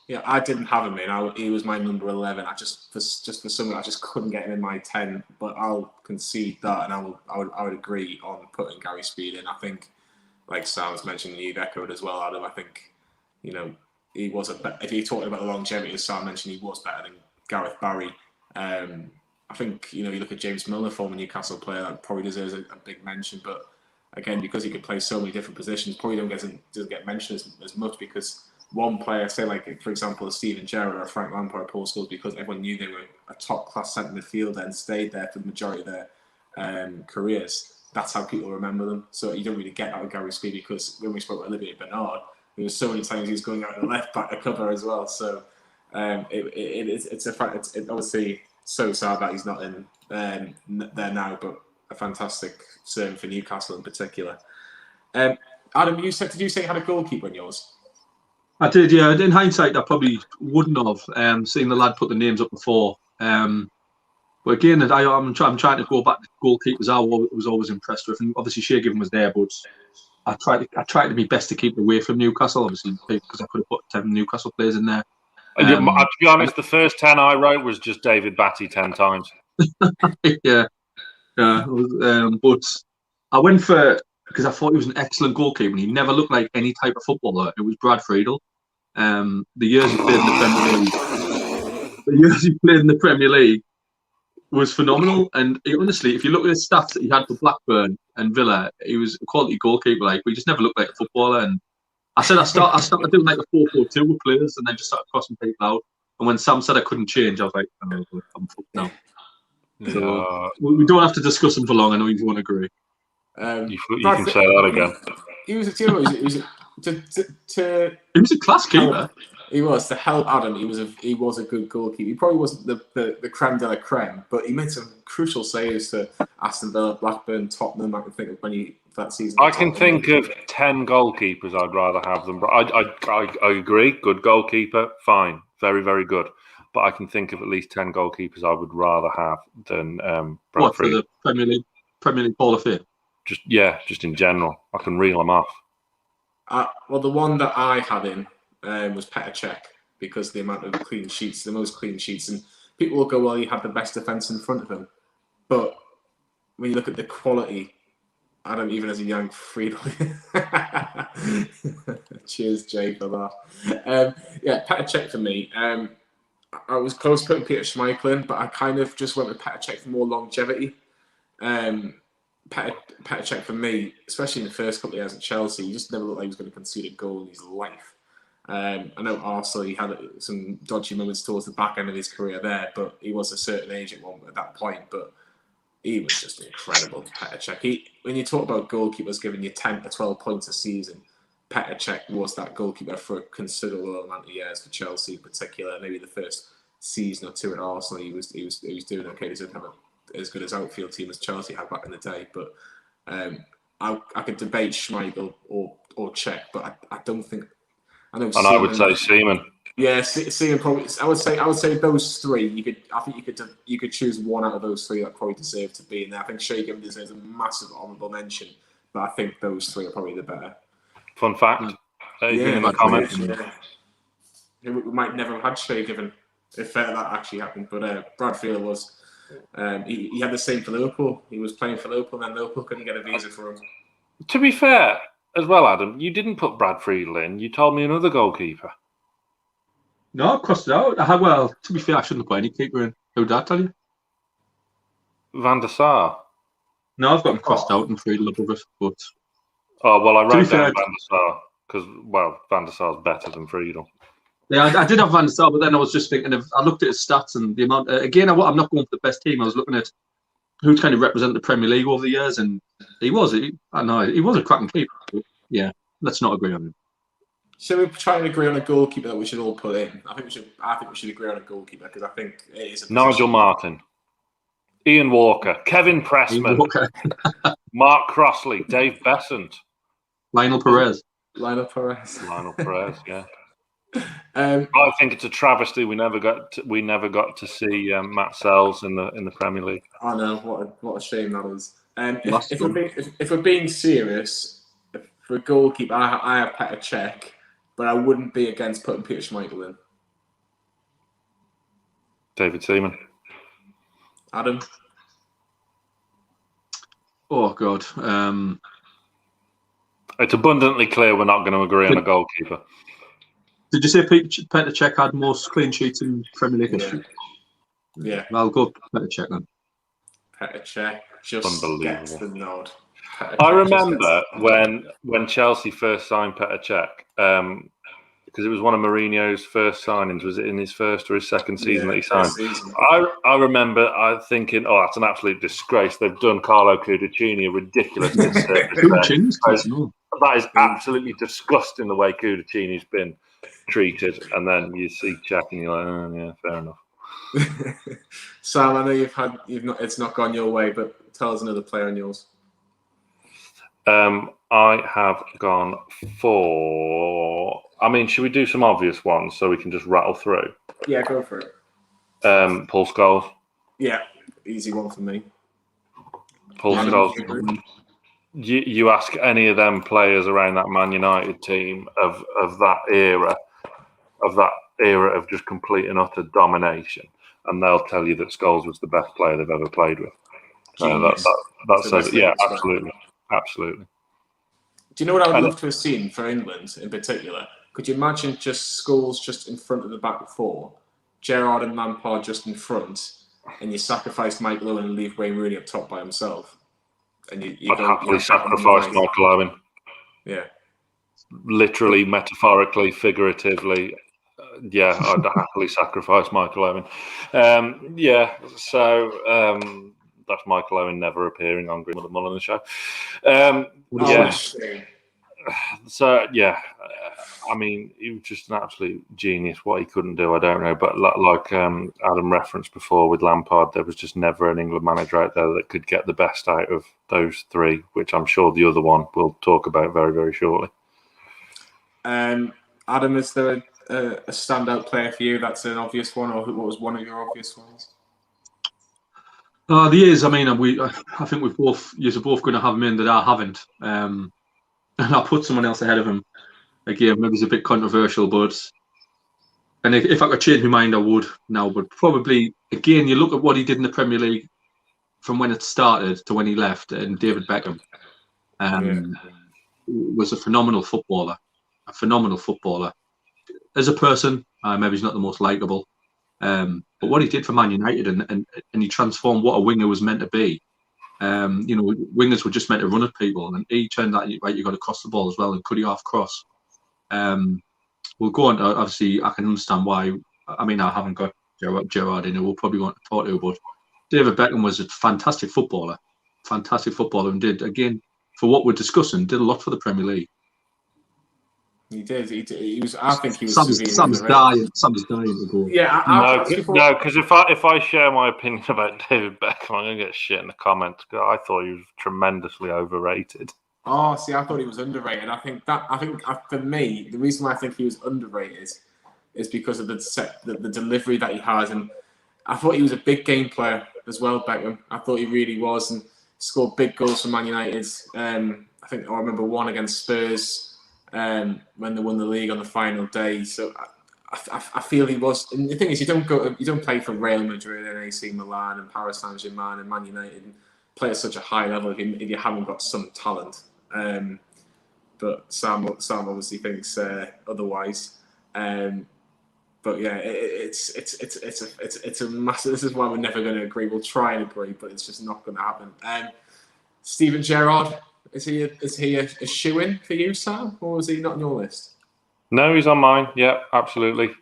Yeah, I didn't have him in. He was my number 11. I just for some reason I just couldn't get him in my 10. But I'll concede that, and I would agree on putting Gary Speed in. I think, like Sam's mentioned, you've echoed as well, Adam. I think, he was if you're talking about the longevity, as Sam mentioned, he was better than Gareth Barry. I think you look at James Milner, former Newcastle player, that probably deserves a big mention. But again, because he could play so many different positions, probably doesn't get mentioned as much because one player, say like for example, Steven Gerrard or Frank Lampard or Paul Scholes, because everyone knew they were a top class centre midfielder and stayed there for the majority of their careers. That's how people remember them. So you don't really get that with Gary Speed, because when we spoke about Olivier Bernard, there was so many times he was going out the left back to cover as well. So it's a fact. It's obviously so sad that he's not in there now, but a fantastic servant for Newcastle in particular. Adam, did you say you had a goalkeeper in yours? I did, yeah. In hindsight, I probably wouldn't have. Seeing the lad put the names up before. But again, I'm trying to go back to goalkeepers I was always impressed with, and obviously Shearer Given was there, but I tried to be best to keep away from Newcastle, obviously, because I could have put 10 Newcastle players in there. To be honest, the first 10 I wrote was just David Batty 10 times. Yeah. But I went for, because I thought he was an excellent goalkeeper, and he never looked like any type of footballer. It was Brad Friedel. The years he played in the Premier League, was phenomenal. And honestly, if you look at his stats that he had for Blackburn and Villa, he was a quality goalkeeper. Like, we just never looked like a footballer. And I started doing like a 4-4-2 with players, and then just started crossing people out. And when Sam said I couldn't change, I was like, oh, I'm fucked now. So we don't have to discuss him for long. I know you won't agree. You can say that again. He was a class keeper. He was, to help Adam. He was a good goalkeeper. He probably wasn't the creme de la creme, but he made some crucial saves to Aston Villa, Blackburn, Tottenham. I can think of that season. I can think of 10 goalkeepers I'd rather have them. But I agree. Good goalkeeper, fine, very very good. But I can think of at least 10 goalkeepers I would rather have than Brad What, Friedel. for the Premier League Hall of Fame? Just in general, I can reel them off. Well, the one that I had in was Petr Cech, because the amount of clean sheets, the most clean sheets, and people will go, well, he had the best defence in front of him. But when you look at the quality, Adam, even as a young Friedel, cheers, Jay, for that. Petr Cech for me. I was close to putting Peter Schmeichel in, but I kind of just went with Petr Cech for more longevity. Petr Cech for me, especially in the first couple of years at Chelsea, he just never looked like he was going to concede a goal in his life. I know Arsenal, he had some dodgy moments towards the back end of his career there, but he was a certain age at that point. But he was just incredible, Petr Cech. When you talk about goalkeepers giving you 10 to 12 points a season, Petr Cech was that goalkeeper for a considerable amount of years for Chelsea in particular. Maybe the first season or two at Arsenal, he was doing okay. He didn't have as good as outfield team as Chelsea had back in the day. But I could debate Schmeichel or Cech, but I don't think. I know. And I would say Seaman. Yeah, Seaman probably. I would say those three. I think you could choose one out of those three that probably deserve to be in there. I think Shearer Given deserves a massive honourable mention, but I think those three are probably the better. Fun fact. In the comments. Yeah. We might never have had Shearer Given if that actually happened, but Brad Friedel was. He had the same for Liverpool. He was playing for Liverpool, and then Liverpool couldn't get a visa for him. To be fair, as well, Adam, you didn't put Brad Friedel in. You told me another goalkeeper. No, I crossed it out. To be fair, I shouldn't have put any keeper in. Who did I tell you? Van der Sar. No, I've got him crossed out and Friedel above it. But I wrote down Van der Sar because, Van der Sar's better than Friedel. Yeah, I did have Van der Sar, but then I was just thinking I looked at his stats and the amount. Again, I'm not going for the best team. I was looking at who's kind of represented the Premier League over the years, and he was a cracking keeper. But yeah, let's not agree on him. So we're trying to agree on a goalkeeper that we should all put in. I think we should agree on a goalkeeper because I think it is. Nigel Martin, Ian Walker, Kevin Pressman, Mark Crossley, Dave Besant, Lionel Perez, yeah. I think it's a travesty we never got to see Matt Sells in the Premier League. I know what a shame that is. If we're being serious, for a goalkeeper, I have Petr Cech, but I wouldn't be against putting Peter Schmeichel in. David Seaman. Adam? Oh, God. It's abundantly clear we're not going to agree on a goalkeeper. Did you say Petr Cech had most clean sheets in Premier League history? Yeah. Well, I'll go Petr Cech then. Petr Cech just gets the nod. I remember when Chelsea first signed Petr Cech, because it was one of Mourinho's first signings. Was it in his first or his second season that he signed? I remember thinking, oh, that's an absolute disgrace. They've done Carlo Cudicini a ridiculous disservice. That is absolutely disgusting the way Cudicini's been treated. And then you see Cech and you're like, oh, yeah, fair enough. Sam, I know it's not gone your way, but tell us another player on yours. I have gone for. I mean, should we do some obvious ones so we can just rattle through? Yeah, go for it. Paul Scholes. Yeah, easy one for me. Paul Scholes. You ask any of them players around that Man United team of that era of just complete and utter domination, and they'll tell you that Scholes was the best player they've ever played with. That says, yeah, absolutely. Do you know what I would love to have seen for England in particular? Could you imagine just Scholes just in front of the back four, Gerrard and Lampard just in front, and you sacrifice Michael Owen and leave Wayne Rooney up top by himself? And I'd happily sacrifice Michael Owen. Yeah. Literally, metaphorically, figuratively. Yeah, I'd happily sacrifice Michael Owen. That's Michael Owen never appearing on Greenwood Mulliner Show. I mean, he was just an absolute genius. What he couldn't do, I don't know. But like Adam referenced before with Lampard, there was just never an England manager out there that could get the best out of those three, which I'm sure the other one we'll talk about very, very shortly. Adam, is there a standout player for you that's an obvious one, or what was one of your obvious ones? There is. I mean, I think you're both going to have him in that I haven't. And I'll put someone else ahead of him. Again, maybe it's a bit controversial, and if I could change my mind, I would now. But probably, again, you look at what he did in the Premier League from when it started to when he left, and David Beckham was a phenomenal footballer. As a person, maybe he's not the most likeable. But what he did for Man United and he transformed what a winger was meant to be. Wingers were just meant to run at people, and he turned that right. You got to cross the ball as well and cut it off cross. We'll go on. Obviously, I can understand why. I mean, I haven't got Gerrard in it. We'll probably want to talk to, but David Beckham was a fantastic footballer, and did, again, for what we're discussing, did a lot for the Premier League. He did. He was. I think he was. Sam's dying to go. Yeah. No, because if I share my opinion about David Beckham, I'm gonna get shit in the comments. I thought he was tremendously overrated. Oh, see, I thought he was underrated. I think for me, the reason why I think he was underrated is because of the delivery that he has, and I thought he was a big game player as well. Beckham, I thought he really was, and scored big goals for Man United. I remember one against Spurs. When they won the league on the final day, so I feel he was. And the thing is, you don't play for Real Madrid and AC Milan and Paris Saint-Germain and Man United and play at such a high level if you haven't got some talent. But Sam obviously thinks otherwise. But yeah, it's a massive. This is why we're never going to agree. We'll try and agree, but it's just not going to happen. Steven Gerrard. Is he a shoo-in for you, Sam, or is he not on your list? No, he's on mine. Yeah, absolutely.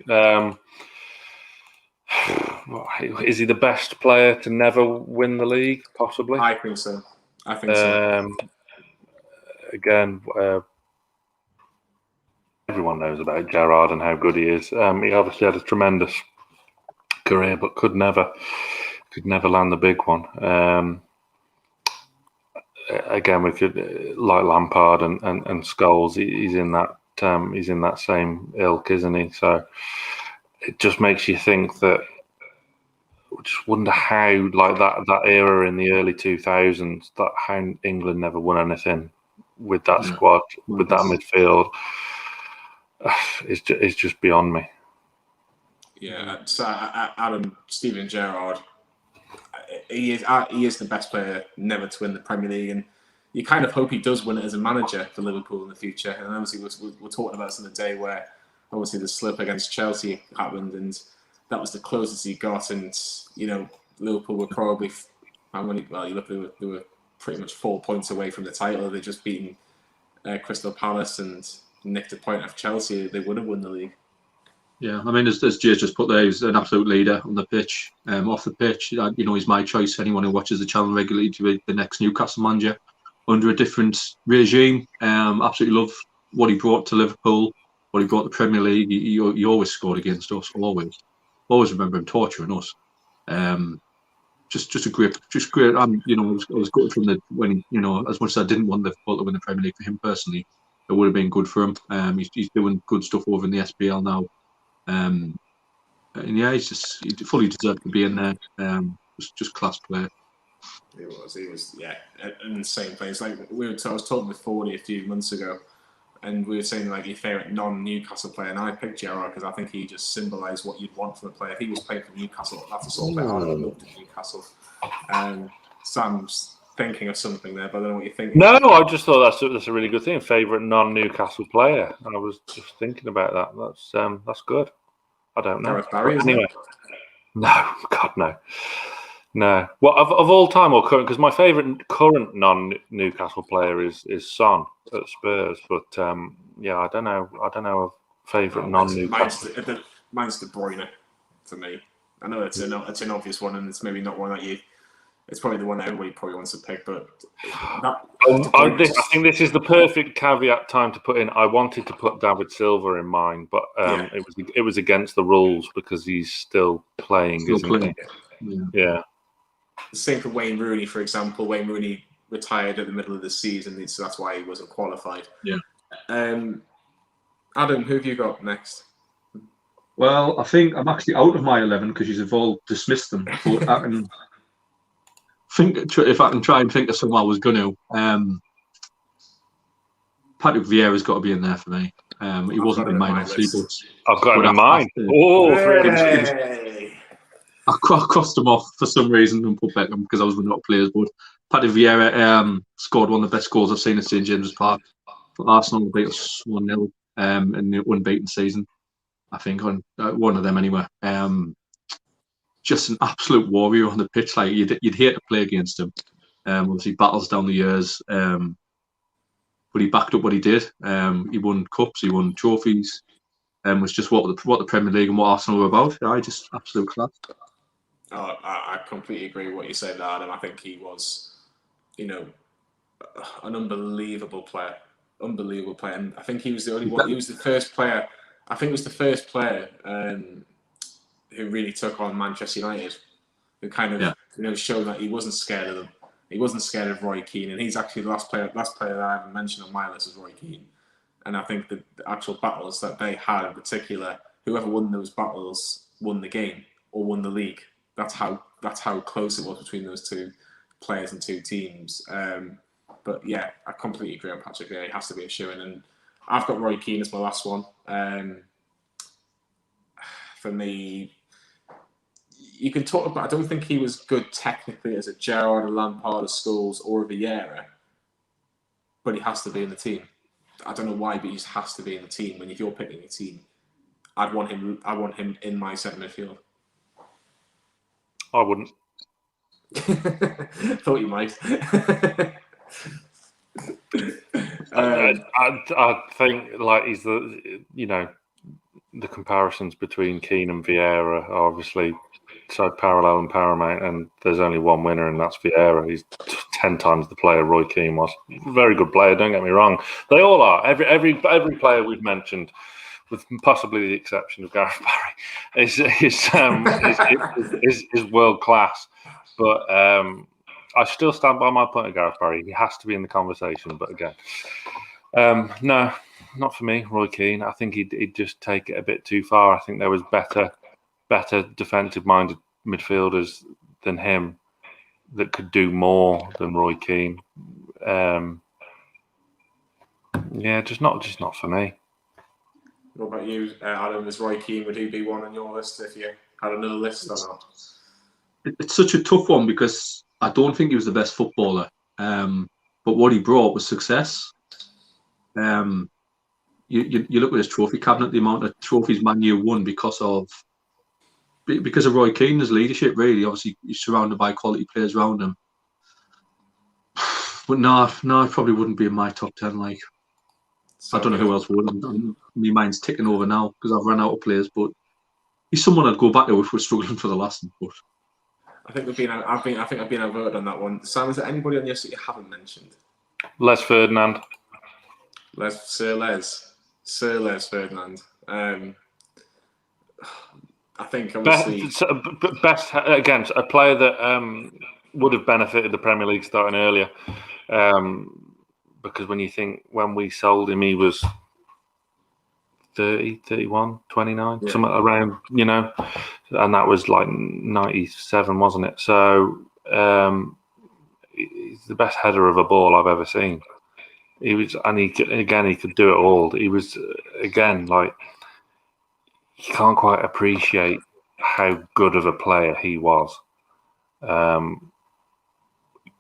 Is he the best player to never win the league? Possibly. I think so. Again, everyone knows about Gerrard and how good he is. He obviously had a tremendous career, but could never land the big one. Again, we could like Lampard and Scholes. He's in that same ilk, isn't he? So it just makes you think that. Just wonder how, like that era in the early 2000s, that how England never won anything with that squad, with that midfield. It's just beyond me. Yeah. So Adam, Steven Gerrard, he is the best player never to win the Premier League, and you kind of hope he does win it as a manager for Liverpool in the future. And obviously, we're talking about this on the day where obviously the slip against Chelsea happened, and that was the closest he got. And Liverpool were probably they were pretty much 4 points away from the title. They just beaten Crystal Palace and nicked a point off Chelsea. They would have won the league. Yeah, I mean, as Jay's just put there, he's an absolute leader on the pitch. Off the pitch, he's my choice. Anyone who watches the channel regularly to be the next Newcastle manager under a different regime. Absolutely love what he brought to Liverpool, what he brought to the Premier League. He always scored against us, always remember him torturing us. Just great. I was gutted from when as much as I didn't want Liverpool to win the Premier League for him personally, it would have been good for him. He's doing good stuff over in the SPL now. And yeah, he fully deserved to be in there. Just class player. He was, yeah, an insane player. It's like I was talking with Fordy a few months ago, and we were saying like your favourite non-Newcastle player, and I picked Gerrard because I think he just symbolised what you'd want from a player. If he was playing for Newcastle, that's the sort of player I loved at Newcastle. Sam's thinking of something there, but I don't know what you're thinking. No, I just thought that's a really good thing. Favourite non-Newcastle player. I was just thinking about that. That's good. I don't know. Gareth Barry, anyway. No, God, no. No. Well, of all time or current, because my favourite current non-Newcastle player is Son at Spurs. But yeah, I don't know a favourite non-Newcastle. Mine's De Bruyne for me. I know it's an obvious one, and it's maybe not one that it's probably the one that everybody probably wants to pick, but I think this is the perfect caveat time to put in. I wanted to put David Silva in mine, but it was against the rules because he's still playing, isn't he? Yeah. The same for Wayne Rooney, for example. Wayne Rooney retired at the middle of the season, so that's why he wasn't qualified. Yeah. Adam, who have you got next? Well, I think I'm actually out of my 11 because you've all dismissed them. But I can think if I can try and think of someone I was going to. Patrick Vieira's got to be in there for me. He wasn't in mine, obviously, but I've got him in mine. I crossed him off for some reason and put Beckham because I was running out of players. But Patrick Vieira scored one of the best goals I've seen at St James's Park for Arsenal. Beat us 1-0 in the unbeaten season. I think on one of them anyway. Just an absolute warrior on the pitch. Like you'd hate to play against him. Obviously battles down the years, but he backed up what he did. He won cups, he won trophies, and was just what the Premier League and what Arsenal were about. Just absolute class. Oh, I completely agree with what you said, Adam. I think he was, an unbelievable player. And I think he was the only one. He was the first player. I think it was the first player who really took on Manchester United, who kind of showed that he wasn't scared of them. He wasn't scared of Roy Keane, and he's actually the last player that I haven't mentioned on my list is Roy Keane. And I think the actual battles that they had in particular, whoever won those battles won the game or won the league. That's how close it was between those two players and two teams. But yeah, I completely agree on Patrick there. He has to be a shoo-in, and I've got Roy Keane as my last one. For me, you can talk about. I don't think he was good technically as a Gerrard, a Lampard, a Scholes, or a Vieira, but he has to be in the team. I don't know why, but he just has to be in the team. When if you're picking a team, I want him in my centre midfield. I wouldn't. Thought you might. I think like he's the comparisons between Keane and Vieira are obviously so parallel and paramount, and there's only one winner, and that's Vieira. He's 10 times the player Roy Keane was. Very good player, don't get me wrong. They all are. Every player we've mentioned, with possibly the exception of Gareth Barry, is world class. But I still stand by my point of Gareth Barry. He has to be in the conversation. But again, no, not for me, Roy Keane. I think he'd just take it a bit too far. I think there was better defensive-minded midfielders than him that could do more than Roy Keane. Yeah, just not for me. What about you, Adam? Is Roy Keane, would he be one on your list if you had another list or not? It's such a tough one because I don't think he was the best footballer, but what he brought was success. You look at his trophy cabinet, the amount of trophies Man U won because of Roy Keane's leadership. Really, obviously, he's surrounded by quality players around him. But no, it probably wouldn't be in my top 10. Like, so I don't know who else would. My mind's ticking over now because I've run out of players. But he's someone I'd go back to if we're struggling for the last one. But I think I've been outvoted on that one. Sam, is there anybody on your list that you haven't mentioned? Les Ferdinand. Sir Les Ferdinand. I think obviously best again, a player that would have benefited the Premier League starting earlier, because when we sold him, he was 30, 31, 29, something around, and that was like 97, wasn't it? So he's the best header of a ball I've ever seen. He was, and he could do it all. He was, again, like, you can't quite appreciate how good of a player he was.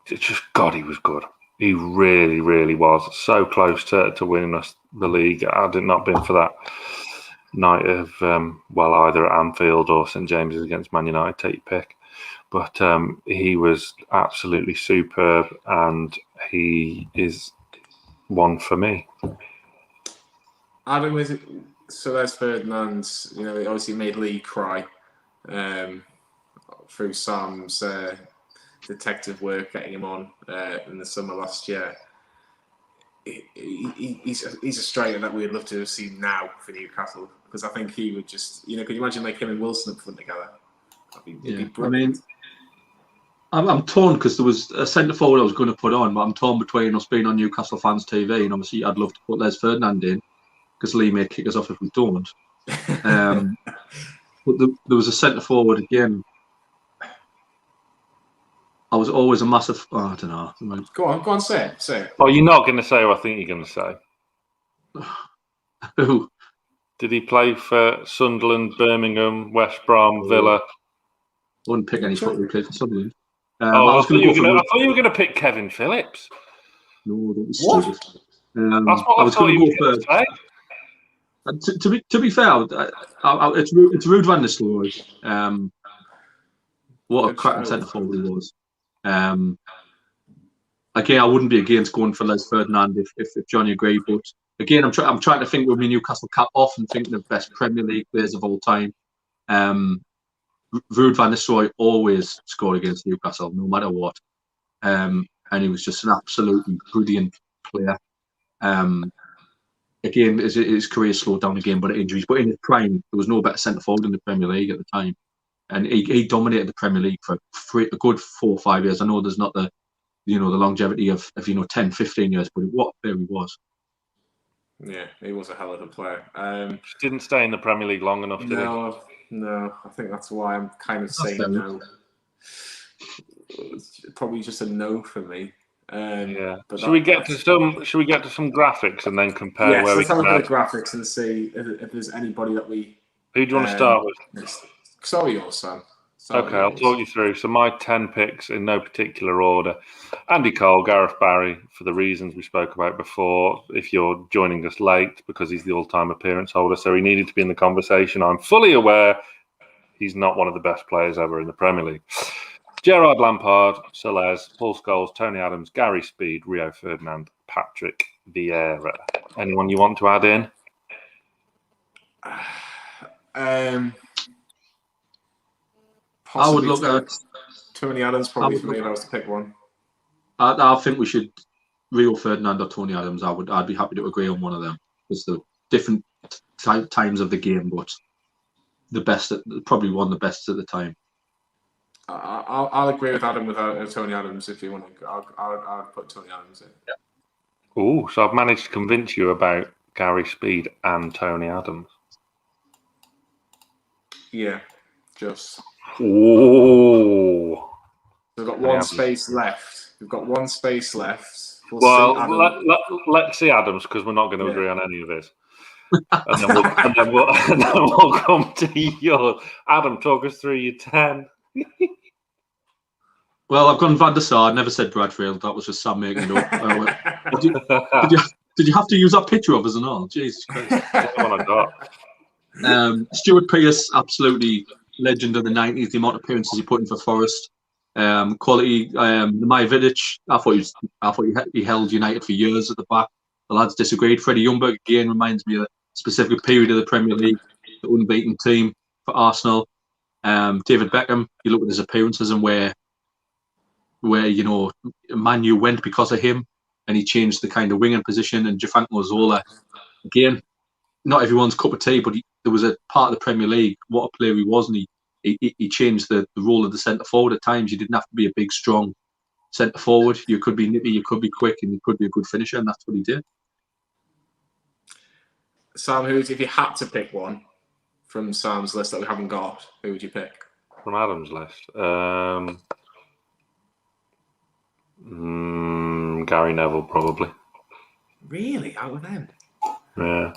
It's just, God, he was good. He really, really was. So close to winning us the league. Had it not been for that night of, either at Anfield or St James's against Man United, take your pick. But he was absolutely superb, and he is one for me. Adam, is it Les Ferdinand? He obviously made Lee cry through Sam's detective work, getting him on in the summer last year. He's a striker that we'd love to have seen now for Newcastle, because I think he would just, could you imagine like him and Wilson up front together? It'd be brilliant. I'm torn because there was a centre forward I was going to put on, but I'm torn between us being on Newcastle Fans TV, and obviously I'd love to put Les Ferdinand in because Lee may kick us off if we don't. But there was a centre forward again. I was always a massive. I don't know. Go on, say it. Oh, you're not going to say what I think you're going to say. Who? Did he play for Sunderland, Birmingham, West Brom, Villa? I wouldn't pick any football players for Sunderland. I thought you were going to pick Kevin Phillips. No, don't be stupid. That's what I was going to go say. To be fair, it's Ruud van Nistelrooy. What a cracking centre forward he was. Again, I wouldn't be against going for Les Ferdinand if Johnny agreed. But again, I'm trying to think with my Newcastle cap off and thinking of best Premier League players of all time. Ruud van Nistelrooy always scored against Newcastle, no matter what. And he was just an absolutely brilliant player. Again, his career slowed down again, but injuries. But in his prime, there was no better centre forward in the Premier League at the time. And he dominated the Premier League for a good 4 or 5 years. I know there's not the longevity of 10, 15 years, but what a player he was. Yeah, he was a hell of a player. Just didn't stay in the Premier League long enough, did he? No, I think that's why I'm kind of saying no. It's probably just a no for me. But should we get to some graphics and then compare where we can? Let's have a look at the graphics and see if there's anybody that we. Who do you want to start with? Start with yours, Sam. Okay, I'll talk you through. So my 10 picks in no particular order. Andy Cole, Gareth Barry, for the reasons we spoke about before. If you're joining us late, because he's the all-time appearance holder, so he needed to be in the conversation. I'm fully aware he's not one of the best players ever in the Premier League. Gerard Lampard, Sir Les, Paul Scholes, Tony Adams, Gary Speed, Rio Ferdinand, Patrick Vieira. Anyone you want to add in? I would look at Tony Adams probably for me if I was to pick one. I think we should Rio Ferdinand or Tony Adams. I'd be happy to agree on one of them. It's the different times of the game, but probably one of the best at the time. I'll agree with Adam without Tony Adams if you want to. I'll put Tony Adams in. Yeah. Oh, so I've managed to convince you about Gary Speed and Tony Adams. Yeah, just. Oh. We've got one space left. Well, let's see Adams because we're not going to agree on any of this. and then we'll come to yours. Adam, talk us through your 10. Well, I've gone Van der Sar. I never said Bradfield. That was just Sam making it up. Did you have to use that picture of us and all? Jesus Christ. That's the one I got. Stuart Pearce, absolutely legend of the 90s. The amount of appearances he put in for Forest. Quality. Nemanja Vidic, I thought he held United for years at the back. The lads disagreed. Freddie Ljungberg, again, reminds me of a specific period of the Premier League, the unbeaten team for Arsenal. David Beckham, you look at his appearances and where Man U went because of him, and he changed the kind of winging position. And Gianfranco Zola, again, not everyone's cup of tea, but there was a part of the Premier League, what a player he was, and he changed the role of the centre forward at times. You didn't have to be a big, strong centre forward. You could be nippy, you could be quick, and you could be a good finisher, and that's what he did. Sam, if you had to pick one from Sam's list that we haven't got, who would you pick? From Adam's list, Gary Neville probably. Really, out of them? Yeah.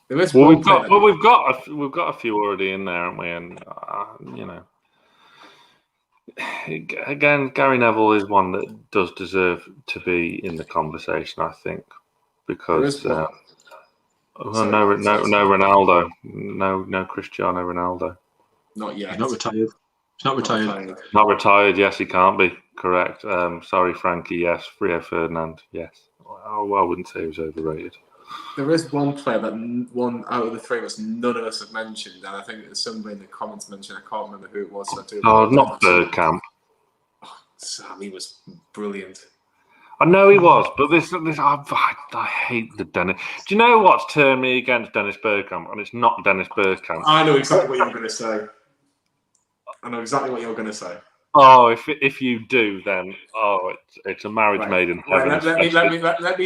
We've got a few already in there, haven't we? And again, Gary Neville is one that does deserve to be in the conversation, I think, because no Ronaldo, no Cristiano Ronaldo. Not yet. He's not retired. He's not retired. Not retired. Yes, he can't be. Correct. Sorry, Frankie. Yes, Rio Ferdinand. Yes. I wouldn't say he was overrated. There is one player that one out of the three of us, none of us have mentioned, and I think there's somebody in the comments mentioned. I can't remember who it was. So not Bergkamp. Oh, Sam, he was brilliant. I know he was, but I hate the Dennis. Do you know what's turned me against Dennis Bergkamp? And it's not Dennis Bergkamp. I know exactly what you're going to say. Oh, if you do, then it's a marriage made in heaven. Let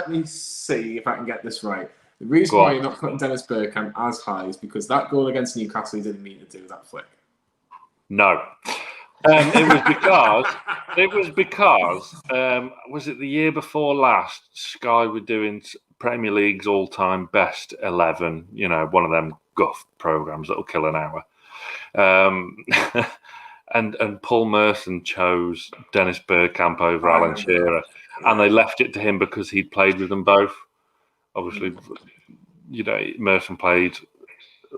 me see if I can get this right. The reason why you're not putting Dennis Bergkamp as high is because that goal against Newcastle he didn't need to do that flick. No, it was because was it the year before last? Sky were doing Premier League's all-time best 11. One of them guff programs that'll kill an hour. And Paul Merson chose Dennis Bergkamp over Alan Shearer, and they left it to him because he'd played with them both. Obviously, Merson played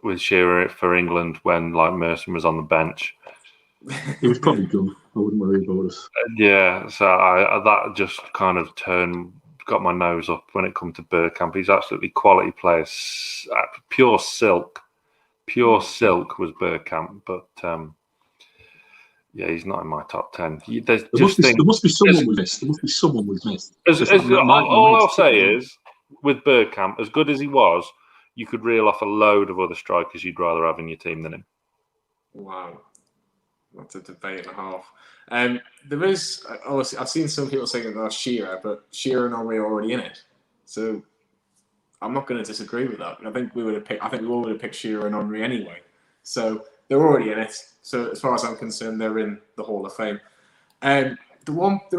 with Shearer for England when Merson was on the bench. He was probably good. I wouldn't worry about it. Yeah, so that just kind of got my nose up when it comes to Bergkamp. He's absolutely quality player, pure silk. Pure silk was Bergkamp, but. Yeah, he's not in my top 10. There must be someone with this. There must be someone with this. All I'll say is, with Bergkamp, as good as he was, you could reel off a load of other strikers you'd rather have in your team than him. Wow. That's a debate and a half. There is, obviously, I've seen some people saying that that's Shearer, but Shearer and Henry are already in it. So I'm not going to disagree with that. I think we all would have picked Shearer and Henry anyway. So they're already in it. So as far as I'm concerned, they're in the Hall of Fame. There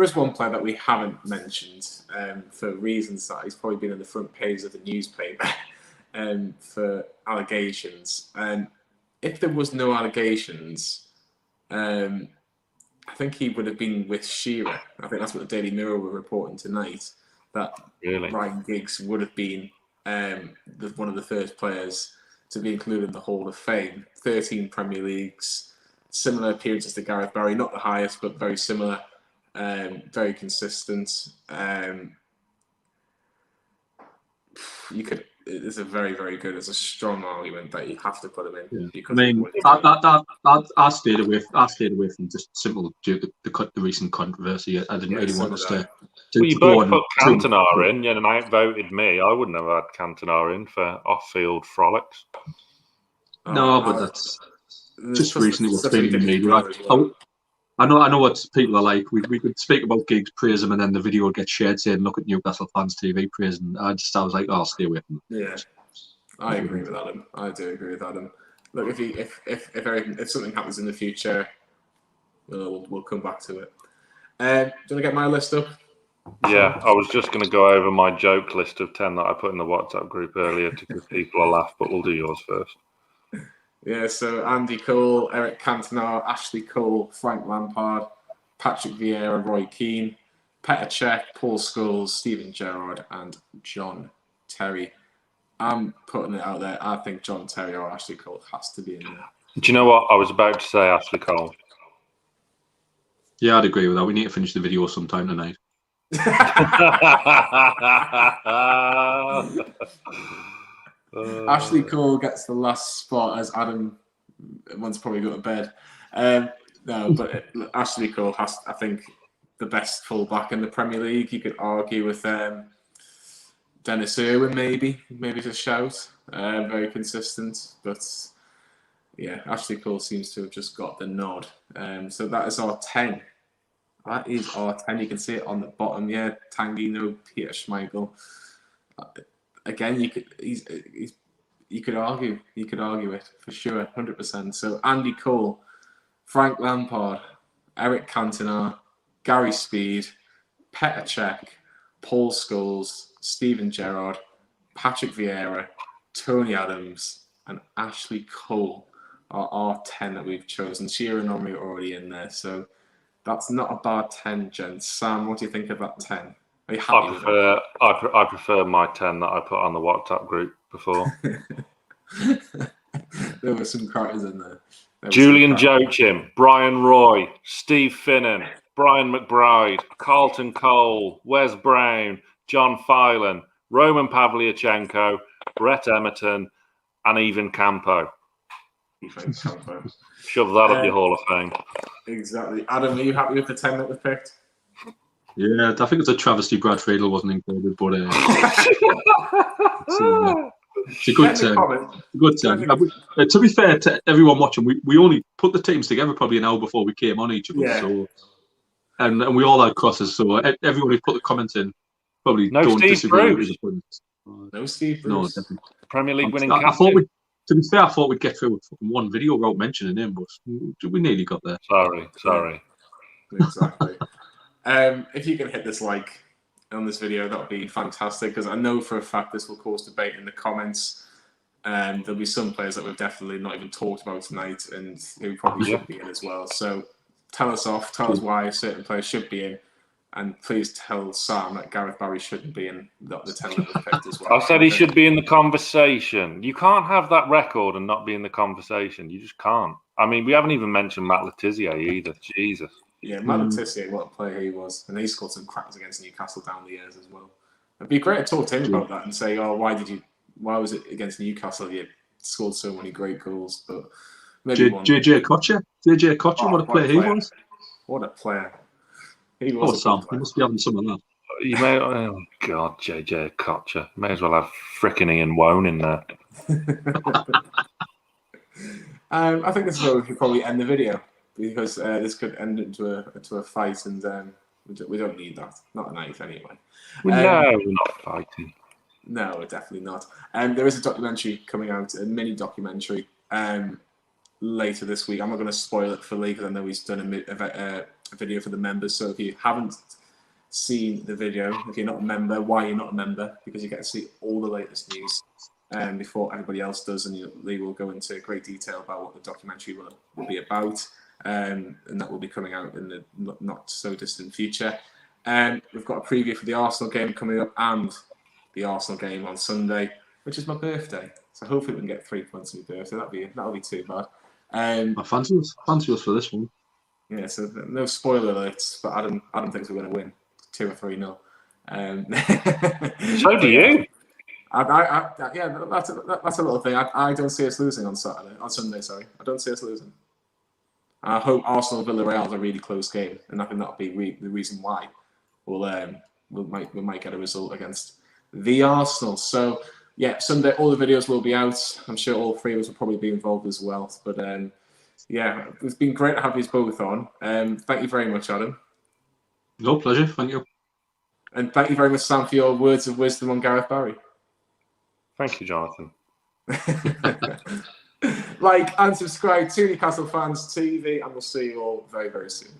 is one player that we haven't mentioned for reasons that he's probably been on the front page of the newspaper for allegations. If there was no allegations, I think he would have been with Shearer. I think that's what the Daily Mirror were reporting tonight, that Ryan Giggs would have been one of the first players to be included in the Hall of Fame. 13 Premier Leagues, similar appearances to Gareth Barry, not the highest, but very similar, very consistent. It's a very, very good, it's a strong argument that you have to put him in. Yeah. Because I stayed away from just simple due to the recent controversy. I didn't really want us to. Well, you both put Cantona in, and outvoted me. I wouldn't have had Cantona in for off-field frolics. No, but that's just recently what's been in the media. I know what people are like. We could speak about Giggs, praise him, and then the video would get shared saying, "Look at Newcastle Fans TV praising." I was like, "I'll stay away from it." Yeah, I agree with Adam. I do agree with Adam. Look, if something happens in the future, we'll come back to it. Do you want to get my list up? Yeah, I was just going to go over my joke list of 10 that I put in the WhatsApp group earlier to give people a laugh, but we'll do yours first. Yeah, so Andy Cole, Eric Cantona, Ashley Cole, Frank Lampard, Patrick Vieira, Roy Keane, Petr Cech, Paul Scholes, Steven Gerrard, and John Terry. I'm putting it out there. I think John Terry or Ashley Cole has to be in there. Do you know what? I was about to say Ashley Cole. Yeah, I'd agree with that. We need to finish the video sometime tonight. Ashley Cole gets the last spot as Adam wants probably go to bed. No, but Ashley Cole has, I think, the best fullback in the Premier League. You could argue with Dennis Irwin, maybe to shout. Very consistent, but yeah, Ashley Cole seems to have just got the nod. So that is our 10. That is our 10. You can see it on the bottom. Yeah, Tangino, Peter Schmeichel. Again, you could argue it for sure, 100%. So Andy Cole, Frank Lampard, Eric Cantona, Gary Speed, Petr Cech, Paul Scholes, Steven Gerrard, Patrick Vieira, Tony Adams, and Ashley Cole are our 10 that we've chosen. Shearer Henry are already in there, so that's not a bad 10, gents. Sam, what do you think of that 10? Are you happy with that? I prefer my 10 that I put on the WhatsApp group before. There were some crackers in there. Julian Joachim, Brian Roy, Steve Finnan, Brian McBride, Carlton Cole, Wes Brown, John Phelan, Roman Pavlyuchenko, Brett Emerton, and even Campo. Shove that up your Hall of Fame. Exactly. Adam, are you happy with the 10 that we picked? Yeah, I think it's a travesty Brad Friedel wasn't included, but it's a good 10. Good 10. To be fair to everyone watching, we only put the teams together probably an hour before we came on each of us. Yeah. So, and we all had crosses, so everyone who put the comments in probably don't disagree with the No Steve Bruce. No, definitely. Premier League winning captain. To be fair, I thought we'd get through with one video without mentioning him, but we nearly got there. Sorry. Exactly. If you can hit this like on this video, that would be fantastic, because I know for a fact this will cause debate in the comments. There'll be some players that we've definitely not even talked about tonight and who probably should be in as well. So tell us why certain players should be in. And please tell Sam that Gareth Barry shouldn't be in the 10 that we've picked as well. I said he should be in the conversation. You can't have that record and not be in the conversation. You just can't. I mean, we haven't even mentioned Matt Letizia either. Jesus. Yeah, Matt Letizia, what a player he was. And he scored some crackers against Newcastle down the years as well. It'd be great to talk to him about that and say, oh, why was it against Newcastle you scored so many great goals? But maybe JJ Kocher, what a player he was. What a player. Oh, Sam, you must be having some of that. You may, oh God, JJ Kocher. You may as well have frickin' Ian Wone in there. I think this is where we could probably end the video, because this could end into a fight, and we don't need that. Not tonight, anyway. No, we're not fighting. No, we're definitely not. There is a documentary coming out, a mini documentary, later this week. I'm not going to spoil it for Lee, because I know he's done a video for the members. So if you haven't seen the video, if you're not a member, why you're not a member? Because you get to see all the latest news before everybody else does, and Lee will go into great detail about what the documentary will be about, and that will be coming out in the not so distant future. We've got a preview for the Arsenal game coming up, and the Arsenal game on Sunday, which is my birthday. So hopefully we can get 3 points on my birthday. That'll be too bad. I fancy us for this one. Yeah, so no spoiler alerts, but Adam thinks we're going to win 2 or 3-0. So do you? Yeah, that's a little thing. I don't see us losing on Sunday. Sorry, I don't see us losing. I hope Arsenal Villarreal is a really close game, and I think that'll be the reason why we might get a result against the Arsenal. So yeah, Sunday all the videos will be out. I'm sure all 3 of us will probably be involved as well. But yeah, it's been great to have you both on. Thank you very much, Adam. No, pleasure. Thank you. And thank you very much, Sam, for your words of wisdom on Gareth Barry. Thank you, Jonathan. Like and subscribe to Newcastle Fans TV, and we'll see you all very, very soon.